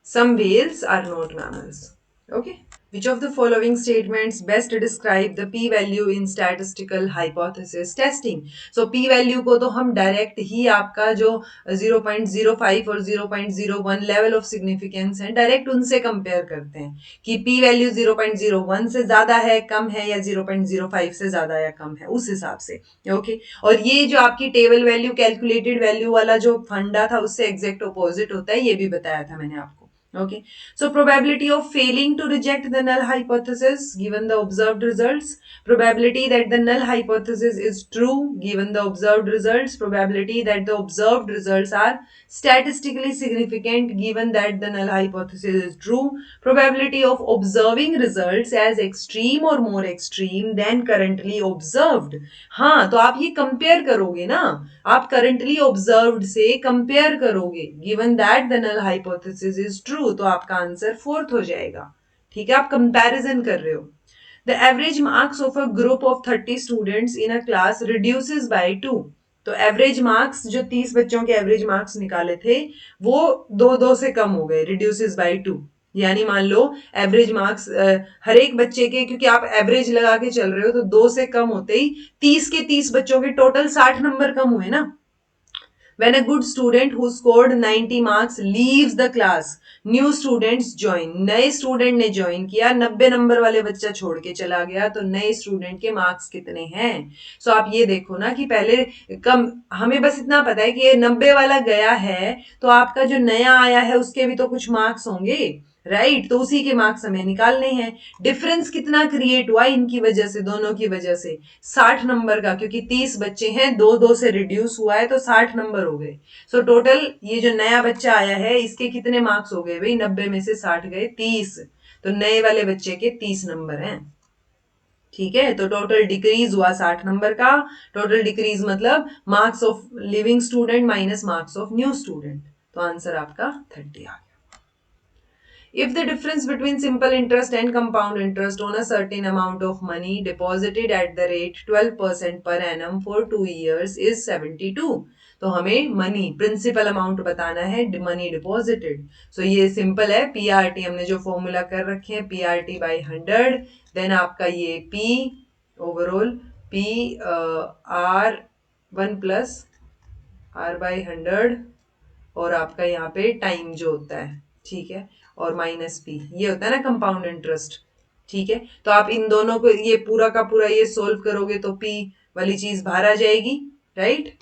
some whales are not mammals. Okay, which of the following statements best describe the p value in statistical hypothesis testing? So p value को तो हम डायरेक्ट ही आपका जो 0.05 और 0.01 लेवल ऑफ सिग्निफिकेंस है डायरेक्ट उनसे कंपेयर करते हैं कि p वैल्यू 0.01 से ज्यादा है, कम है, या 0.05 से ज्यादा या कम है, उस हिसाब से। ओके, और ये जो आपकी टेबल वैल्यू कैलकुलेटेड वैल्यू वाला जो फंडा था उससे एग्जैक्ट अपोजिट होता है, ये भी बताया था मैंने आपको। Okay, so probability of failing to reject the null hypothesis given the observed results, probability that the null hypothesis is true given the observed results, probability that the observed results are statistically significant given that the null hypothesis is true, probability of observing results as extreme or more extreme than currently observed। हाँ, तो आप ये compare करोगे ना, आप currently observed से compare करोगे, given that the null hypothesis is true, तो आपका आंसर फोर्थ हो जाएगा। ठीक है, आप कंपैरिजन कर रहे हो। The average marks of a group of 30 students in a class reduces by 2। तो एवरेज मार्क्स जो 30 बच्चों के एवरेज मार्क्स निकाले थे वो 2 से कम हो गए, रिड्यूसेस बाय 2, यानी मान लो एवरेज मार्क्स हर एक बच्चे के, क्योंकि आप एवरेज लगा के चल रहे हो, तो 2 से कम होते ही 30 के 30 बच्चों के टोटल 60 नंबर कम हुए ना। When a good student who scored 90 marks leaves the class, new students join, नए स्टूडेंट ने ज्वाइन किया, 90 नंबर वाले बच्चा छोड़ के चला गया, तो नए स्टूडेंट के मार्क्स कितने हैं। सो आप ये देखो ना कि पहले कम, हमें बस इतना पता है कि ये 90 वाला गया है, तो आपका जो नया आया है उसके भी तो कुछ मार्क्स होंगे, राइट, तो उसी के मार्क्स हमें निकालने हैं। डिफरेंस कितना क्रिएट हुआ इनकी वजह से, दोनों की वजह से, 60 नंबर का, क्योंकि 30 बच्चे हैं, 2 से रिड्यूस हुआ है तो 60 नंबर हो गए। सो टोटल ये जो नया बच्चा आया है इसके कितने मार्क्स हो गए भाई, 90 में से 60 गए 30, तो नए वाले बच्चे के 30 नंबर हैं। ठीक है, तो टोटल डिक्रीज हुआ 60 नंबर का। टोटल डिक्रीज मतलब marks of living student minus marks of new student, तो आंसर आपका 30 आ गया। If the difference between simple interest and compound interest on a certain amount of money deposited at the rate 12% per annum for 2 years is 72, तो हमें money principal amount बताना है, money deposited. सो ये simple है, PRT हमने जो formula कर रखे हैं पीआरटी बाई 100, देन आपका ये P overall P R 1 plus R by 100 और आपका यहाँ पे टाइम जो होता है, ठीक है, और माइनस पी, ये होता है ना कंपाउंड इंटरेस्ट। ठीक है, तो आप इन दोनों को ये पूरा का पूरा ये सोल्व करोगे तो पी वाली चीज बाहर आ जाएगी, राइट।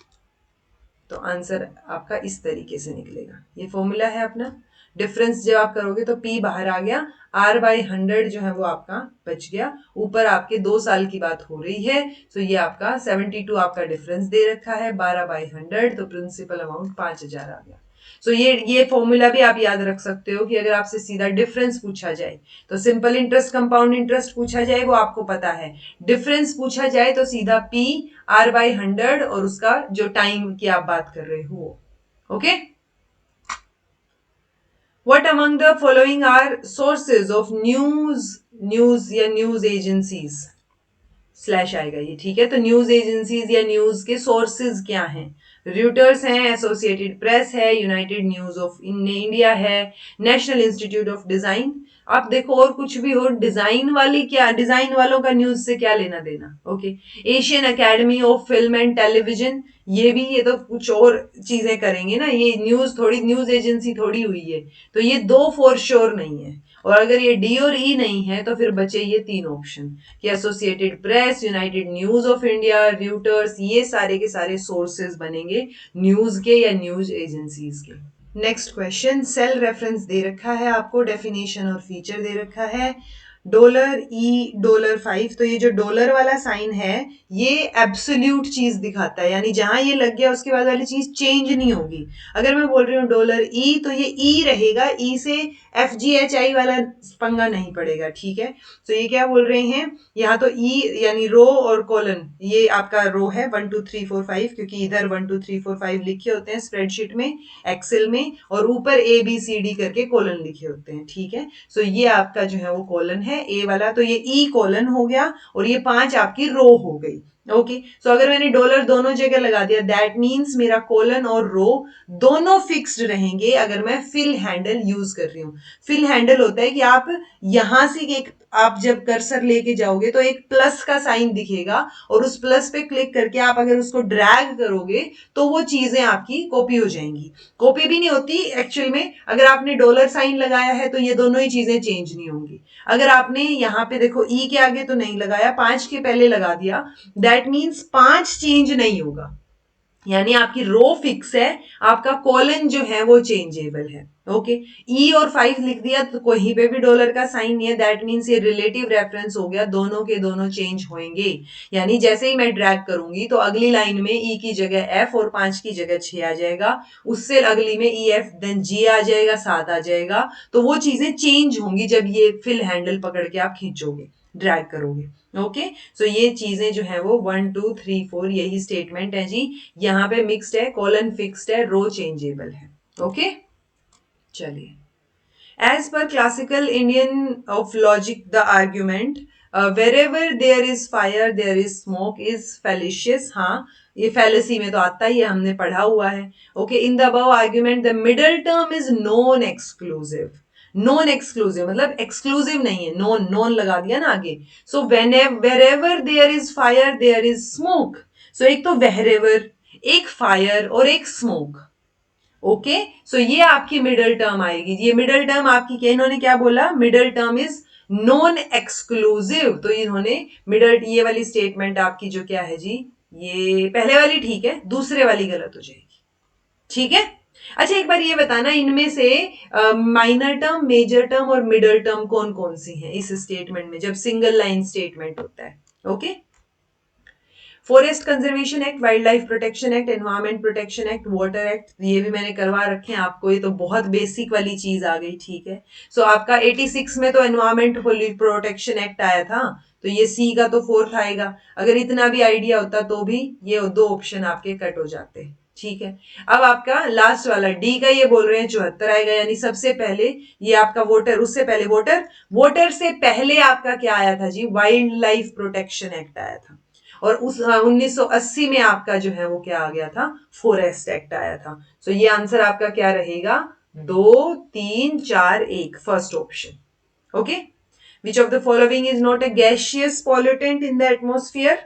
तो आंसर आपका इस तरीके से निकलेगा, ये फॉर्मूला है अपना। डिफरेंस जब आप करोगे तो पी बाहर आ गया, आर बाई 100 जो है वो आपका बच गया, ऊपर आपके 2 साल की बात हो रही है, तो ये आपका 72 आपका डिफरेंस दे रखा है, 12 बाई 100, तो प्रिंसिपल अमाउंट 5000 आ गया। सो ये फॉर्मूला भी आप याद रख सकते हो कि अगर आपसे सीधा डिफरेंस पूछा जाए तो सिंपल इंटरेस्ट कंपाउंड इंटरेस्ट पूछा जाए वो आपको पता है, डिफरेंस पूछा जाए तो सीधा पी आर बाई 100 और उसका जो टाइम की आप बात कर रहे हो। Okay, What among the following are sources of news या न्यूज एजेंसीज स्लैश आएगा ये, ठीक है। तो न्यूज एजेंसीज या न्यूज के सोर्सेज क्या हैं? रॉयटर्स है, एसोसिएटेड प्रेस है, यूनाइटेड न्यूज ऑफ इंडिया है, नेशनल इंस्टीट्यूट ऑफ डिजाइन। आप देखो और कुछ भी हो, डिजाइन वाली क्या, डिजाइन वालों का न्यूज से क्या लेना देना। Okay, Asian academy of film and television, ये तो कुछ और चीजें करेंगे ना, ये न्यूज थोड़ी, न्यूज एजेंसी थोड़ी हुई है, तो ये 2 फॉर श्योर नहीं है। और अगर ये डी और ई नहीं है तो फिर बचे ये 3 ऑप्शन कि associated press, United news of India, Reuters, ये सारे के सारे सोर्सेज बनेंगे न्यूज के या न्यूज एजेंसीज के। नेक्स्ट क्वेश्चन, सेल रेफरेंस दे रखा है आपको, डेफिनेशन और फीचर दे रखा है, $5, तो ये जो डॉलर वाला साइन है ये एब्सोल्यूट चीज दिखाता है, यानी जहां ये लग गया उसके बाद वाली चीज चेंज नहीं होगी। अगर मैं बोल रही हूँ $E तो ये ई रहेगा, ई से FGHI वाला पंगा नहीं पड़ेगा, ठीक है। तो ये क्या बोल रहे हैं, यहाँ तो ई यानी रो और कॉलन, ये आपका रो है 1 2 3 4 5, क्योंकि इधर 1 2 3 4 5 लिखे होते हैं स्प्रेडशीट में, एक्सेल में, और ऊपर ABCD करके कॉलन लिखे होते हैं, ठीक है। सो ये आपका जो है वो कॉलन है ए वाला, तो ये ई कॉलन हो गया और ये 5 आपकी रो हो गई। ओके, सो अगर मैंने डॉलर दोनों जगह लगा दिया, दैट मीन्स मेरा कॉलन और रो दोनों फिक्स्ड रहेंगे अगर मैं फिल हैंडल यूज कर रही हूँ। फिल हैंडल होता है कि आप यहां से एक, आप जब कर्सर लेके जाओगे तो एक प्लस का साइन दिखेगा और उस प्लस पे क्लिक करके आप अगर उसको ड्रैग करोगे तो वो चीजें आपकी कॉपी हो जाएंगी। कॉपी भी नहीं होती एक्चुअल में, अगर आपने डॉलर साइन लगाया है तो ये दोनों ही चीजें चेंज नहीं होंगी। अगर आपने यहाँ पे देखो ई के आगे तो नहीं लगाया, 5 के पहले लगा दिया, दैट मीन्स 5 चेंज नहीं होगा, यानी आपकी रो फिक्स है, आपका कॉलन जो है वो चेंजेबल है। ओके, ई और 5 लिख दिया तो कहीं पे भी डॉलर का साइन नहीं है, दैट मीन्स ये रिलेटिव रेफरेंस हो गया, दोनों के दोनों चेंज होंगे। यानी जैसे ही मैं ड्रैग करूंगी तो अगली लाइन में ई की जगह एफ और 5 की जगह 6 आ जाएगा, उससे अगली में ई एफ देन जी आ जाएगा, 7 आ जाएगा, तो वो चीजें चेंज होंगी जब ये फिल हैंडल पकड़ के आप खींचोगे, ड्रैग करोगे। ओके, सो ये चीजें जो है वो 1 2 3 4 यही स्टेटमेंट है जी। यहाँ पे मिक्स्ड है, कॉलन फिक्स्ड है, रो चेंजेबल है। ओके, चलिए, as per classical Indian of logic the argument wherever there is fire there is smoke is fallacious. हाँ, ये फैलेसी में तो आता ही है, हमने पढ़ा हुआ है। Okay, in the above argument the middle term is non exclusive. Non exclusive मतलब एक्सक्लूसिव नहीं है, नॉन, नॉन लगा दिया ना आगे। So wherever there is fire there is smoke, so एक तो वेरेवर, एक फायर और एक स्मोक। ओके, सो ये आपकी मिडल टर्म आएगी। ये मिडल टर्म आपकी क्या, इन्होंने क्या बोला, middle term is non exclusive, तो इन्होंने मिडल, ये वाली स्टेटमेंट आपकी जो क्या है जी, ये पहले वाली ठीक है, दूसरे वाली गलत हो जाएगी, ठीक है। अच्छा, एक बार ये बताना, इनमें से माइनर टर्म, मेजर टर्म और मिडल टर्म कौन कौन सी हैं इस स्टेटमेंट में जब सिंगल लाइन स्टेटमेंट होता है। Okay, forest conservation act, wild life protection act, environment protection act, water act, ये भी मैंने करवा रखे हैं आपको, ये तो बहुत बेसिक वाली चीज आ गई, ठीक है। सो आपका 86 में तो एनवायरमेंट प्रोटेक्शन एक्ट आया था, तो ये सी का तो फोर्थ आएगा। अगर इतना भी आइडिया होता तो भी ये दो ऑप्शन आपके कट हो जाते। ठीक है, अब आपका लास्ट वाला डी का ये बोल रहे हैं 74 आएगा, यानी सबसे पहले ये आपका वोटर, उससे पहले वोटर, वोटर से पहले आपका क्या आया था जी, वाइल्ड लाइफ प्रोटेक्शन एक्ट आया था। और उस 1980 में आपका जो है वो क्या आ गया था, फॉरेस्ट एक्ट आया था। सो ये आंसर आपका क्या रहेगा, 2 3 4 1, first option. Okay, which of the following is not a gaseous pollutant in the atmosphere,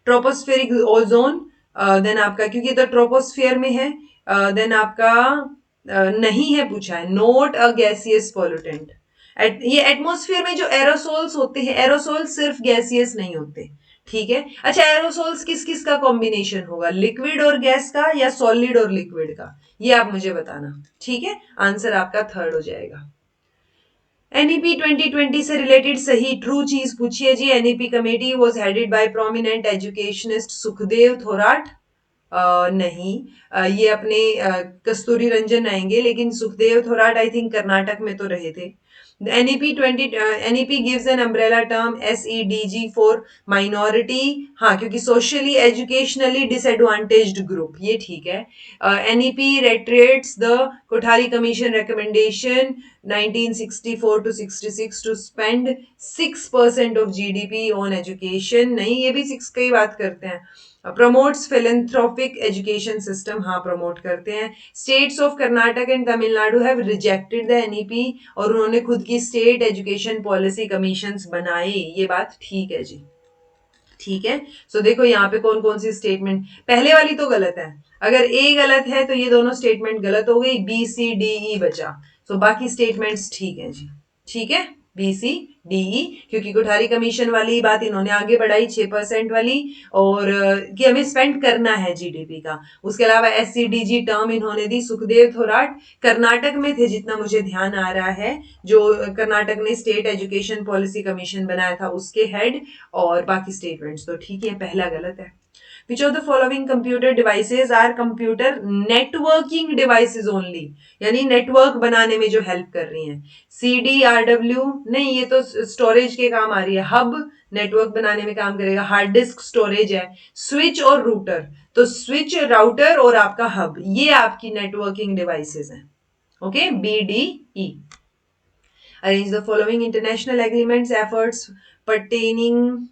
tropospheric ozone, then आपका क्योंकि तो ट्रोपोस्फियर में है, देन आपका नहीं है पूछा है, नोट अ गैसियस पॉल्यूटेंट। ये एटमॉस्फेयर में जो एरोसोल्स होते हैं, एरोसोल सिर्फ गैसियस नहीं होते। ठीक है, अच्छा एरोसोल्स किस किस का कॉम्बिनेशन होगा, लिक्विड और गैस का या सॉलिड और लिक्विड का, ये आप मुझे बताना। ठीक है, आंसर आपका थर्ड हो जाएगा। एनईपी 2020 से रिलेटेड सही ट्रू चीज पूछिए जी। NEP committee was headed by prominent educationist Sukhdeo Thorat. नहीं, ये अपने कस्तूरी रंजन आएंगे, लेकिन सुखदेव थोराट आई थिंक कर्नाटक में तो रहे थे। NEP gives an umbrella term SEDG for minority, हाँ क्योंकि socially educationally disadvantaged group, ये ठीक है। NEP reiterates the Kothari Commission recommendation 1964 to 66 to spend 6% of GDP on education, नहीं ये भी 6 की बात करते हैं। प्रमोट्स फिलेंथ्रोपिक एजुकेशन सिस्टम, हाँ प्रमोट करते हैं। States of Karnataka and Tamil Nadu have rejected the NEP, और उन्होंने खुद की स्टेट एजुकेशन पॉलिसी कमीशंस बनाए, ये बात ठीक है जी। ठीक है, सो देखो यहाँ पे कौन कौन सी स्टेटमेंट, पहले वाली तो गलत है, अगर ए गलत है तो ये दोनों स्टेटमेंट गलत हो गई, बी सी डी ई बचा। सो बाकी स्टेटमेंट्स ठीक है जी। ठीक है, बी सी डी ई, क्योंकि कोठारी कमीशन वाली बात इन्होंने आगे बढ़ाई 6% वाली, और कि हमें स्पेंड करना है जीडीपी का। उसके अलावा एससीडीजी टर्म इन्होंने दी सुखदेव थोराट, कर्नाटक में थे जितना मुझे ध्यान आ रहा है, जो कर्नाटक ने स्टेट एजुकेशन पॉलिसी कमीशन बनाया था उसके हेड, और बाकी स्टेटमेंट्स तो ठीक है, पहला गलत है। Which of the following computer devices are computer networking devices only, यानी नेटवर्क बनाने में जो हेल्प कर रही हैं। CDRW नहीं, ये तो स्टोरेज के काम आ रही है। हब नेटवर्क बनाने में काम करेगा, हार्ड डिस्क स्टोरेज है। स्विच और रूटर, तो स्विच, राउटर और आपका हब, ये आपकी नेटवर्किंग डिवाइसेस हैं। Okay, BDE। Arrange the following international agreements efforts pertaining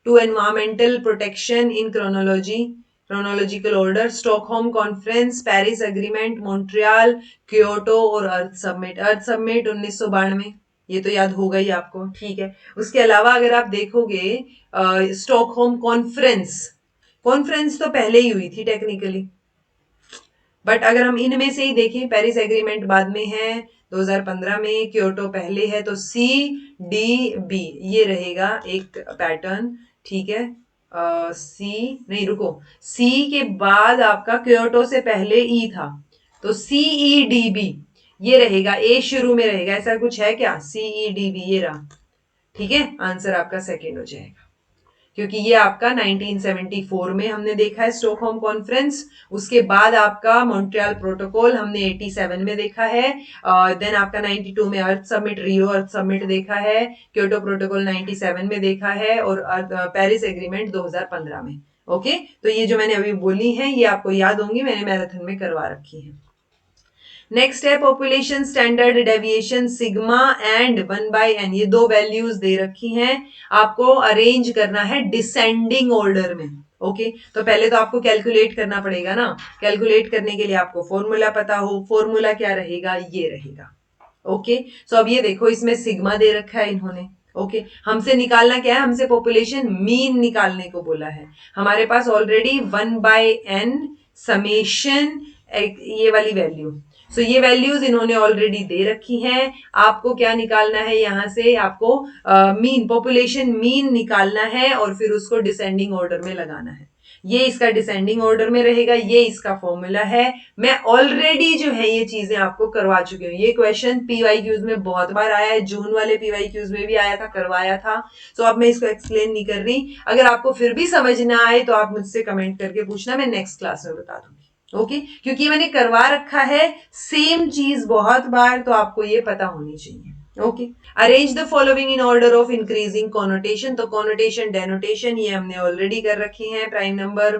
to environmental protection in chronological order: Stockholm Conference, Paris Agreement, Montreal, Kyoto और अर्थ summit. अर्थ summit 1992, ये तो याद होगा ही आपको। ठीक है, उसके अलावा अगर आप देखोगे स्टॉकहोम कॉन्फ्रेंस, कॉन्फ्रेंस तो पहले ही हुई थी टेक्निकली, बट अगर हम इनमें से ही देखें, पेरिस एग्रीमेंट बाद में है 2015 में, क्योटो पहले है, तो सी डी बी ये रहेगा एक पैटर्न। ठीक है, सी नहीं, रुको, सी के बाद आपका क्योटो से पहले ई था, तो सीई डी बी ये रहेगा, ए शुरू में रहेगा, ऐसा कुछ है क्या, सीई डी बी ये रहा। ठीक है, आंसर आपका सेकेंड हो जाएगा, क्योंकि ये आपका 1974 में हमने देखा है स्टॉकहोम कॉन्फ्रेंस, उसके बाद आपका मॉन्ट्रियल प्रोटोकॉल हमने 87 में देखा है, देन आपका 92 में अर्थ समिट, रियो अर्थ समिट देखा है, क्योटो प्रोटोकॉल 97 में देखा है, और पेरिस एग्रीमेंट 2015 में। ओके, तो ये जो मैंने अभी बोली है ये आपको याद होंगी, मैंने मैराथन में करवा रखी है। नेक्स्ट है population standard deviation sigma and 1/n, ये दो वैल्यूज दे रखी हैं, आपको अरेंज करना है डिसेंडिंग ऑर्डर में। ओके, तो पहले तो आपको कैलकुलेट करना पड़ेगा ना, कैलकुलेट करने के लिए आपको फॉर्मूला पता हो, फॉर्मूला क्या रहेगा, ये रहेगा। ओके, सो अब ये देखो इसमें सिग्मा दे रखा है इन्होंने। ओके, हमसे निकालना क्या है, हमसे पॉपुलेशन मीन निकालने को बोला है। हमारे पास ऑलरेडी 1/n समेशन ये वाली वैल्यू, सो ये वैल्यूज इन्होंने ऑलरेडी दे रखी हैं। आपको क्या निकालना है, यहां से आपको मीन, पॉपुलेशन मीन निकालना है, और फिर उसको डिसेंडिंग ऑर्डर में लगाना है। ये इसका डिसेंडिंग ऑर्डर में रहेगा, ये इसका फॉर्मूला है। मैं ऑलरेडी जो है ये चीजें आपको करवा चुकी हूँ, ये क्वेश्चन पीवाईक्यूज में बहुत बार आया है, जून वाले पीवाईक्यूज में भी आया था, करवाया था, तो अब मैं इसको एक्सप्लेन नहीं कर रही। अगर आपको फिर भी समझ ना आए तो आप मुझसे कमेंट करके पूछना, मैं नेक्स्ट क्लास में बता दूंगी। ओके, क्योंकि मैंने करवा रखा है सेम चीज बहुत बार, तो आपको ये पता होनी चाहिए। Okay, arrange the following in order of increasing connotation. तो कॉनोटेशन डेनोटेशन ये हमने ऑलरेडी कर रखी है। प्राइम नंबर,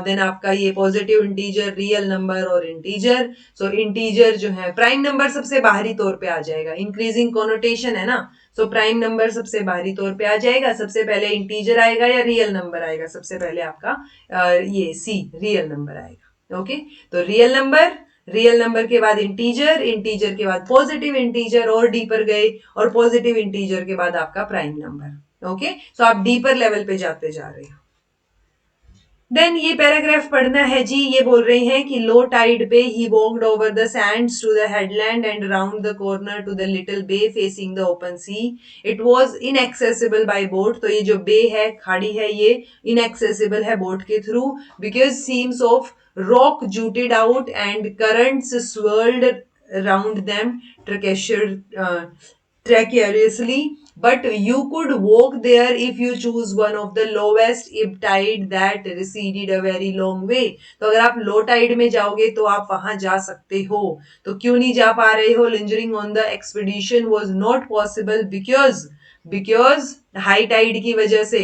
देन आपका ये पॉजिटिव इंटीजर, रियल नंबर और इंटीजर। सो इंटीजर जो है, प्राइम नंबर सबसे बाहरी तौर पे आ जाएगा, इंक्रीजिंग कॉनोटेशन है ना, सो प्राइम नंबर सबसे बाहरी तौर पे आ जाएगा। सबसे पहले इंटीजर आएगा या रियल नंबर आएगा? सबसे पहले आपका ये सी, रियल नंबर आएगा। ओके, तो रियल नंबर के बाद इंटीजर, इंटीजर के बाद पॉजिटिव इंटीजर और डीपर गए, और पॉजिटिव इंटीजर के बाद आपका प्राइम नंबर। ओके, सो आप डीपर लेवल पे जाते जा रहे हो। देन ये पैराग्राफ पढ़ना है जी। ये बोल रहे हैं कि लो टाइड पे he walked over the sands to the headland and round the corner to the little bay facing the open sea. It was inaccessible by boat. तो ये जो बे है, खाड़ी है, ये इनएक्सेसिबल है बोट के through, because seams of rock jutted out and currents swirled around them treacherously, but you could walk there if you choose one of the lowest ebb tide that receded a very long way. तो अगर आप low tide में जाओगे तो आप वहां जा सकते हो। तो क्यों नहीं जा पा रहे हो? lingering on the expedition was not possible because high tide की वजह से,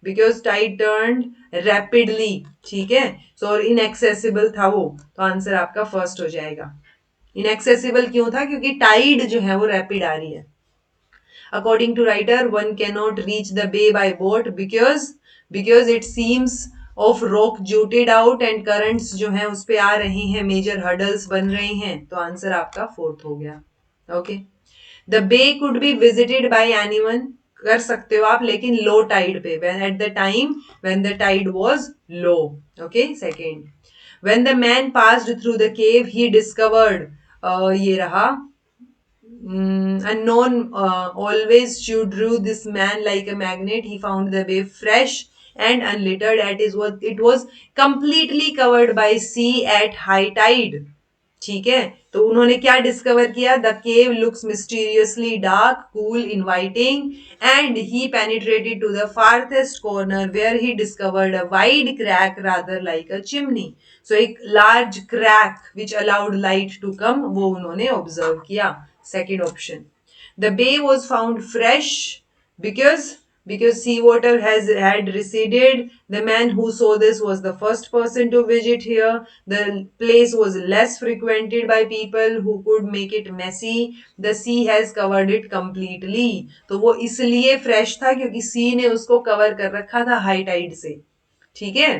बिकॉज टाइड टर्न रैपिडली। ठीक है, सो इनएक्सेसिबल था वो, तो आंसर आपका फर्स्ट हो जाएगा। इनएक्सेसिबल क्यों था? क्योंकि टाइड जो है वो रैपिड आ रही है। According to writer, one can not reach the bay by boat because it seams of rock jutted out and currents जो है उस पे आ रहे हैं, मेजर हर्डल्स बन रहे हैं। तो आंसर आपका फोर्थ हो गया। Okay, the bay could be visited by anyone, कर सकते हो आप, लेकिन लो टाइड पे, when at the time when the tide was low. Okay, second, when the man passed through the cave he discovered, ये रहा, unknown always drew this man like a magnet. He found the way fresh and unlittered at his work. It was completely covered by sea at high tide. ठीक है, तो उन्होंने क्या discover किया? The cave looks mysteriously dark, cool, inviting, and he penetrated to the farthest corner where he discovered a wide crack rather like a chimney. So एक large crack which allowed light to come, वो उन्होंने observe किया। Second option. The bay was found fresh because seawater had receded. The man who saw this was the first person to visit here. The place was less frequented by people who could make it messy. The sea has covered it completely. तो वो इसलिए fresh था क्योंकि सी ने उसको cover कर रखा था हाई टाइड से। ठीक है,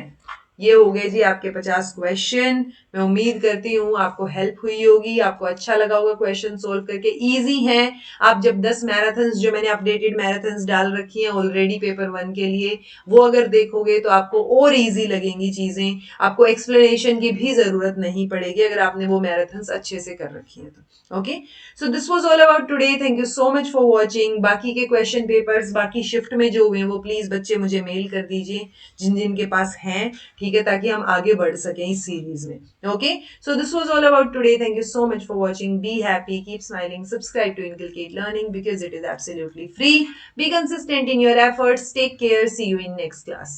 ये हो गए जी आपके 50 क्वेश्चन। मैं उम्मीद करती हूँ आपको हेल्प हुई होगी, आपको अच्छा लगा होगा क्वेश्चन सोल्व करके। इजी हैं। आप जब 10 मैराथन्स जो मैंने अपडेटेड मैराथन्स डाल रखी हैं ऑलरेडी पेपर 1 के लिए, वो अगर देखोगे तो आपको और इजी लगेंगी चीजें। आपको एक्सप्लेनेशन की भी जरूरत नहीं पड़ेगी अगर आपने वो मैराथन्स अच्छे से कर रखी है तो। Okay, so this was all about today. Thank you so much for watching. बाकी के क्वेश्चन पेपर्स बाकी शिफ्ट में जो हुए हैं वो प्लीज बच्चे मुझे मेल कर दीजिए, जिन जिन के पास हैं। ठीक है, ताकि हम आगे बढ़ सकें इस सीरीज में। Okay, so this was all about today. Thank you so much for watching. Be happy, keep smiling, subscribe to Inculcate Learning because it is absolutely free. Be consistent in your efforts. Take care. See you in next class.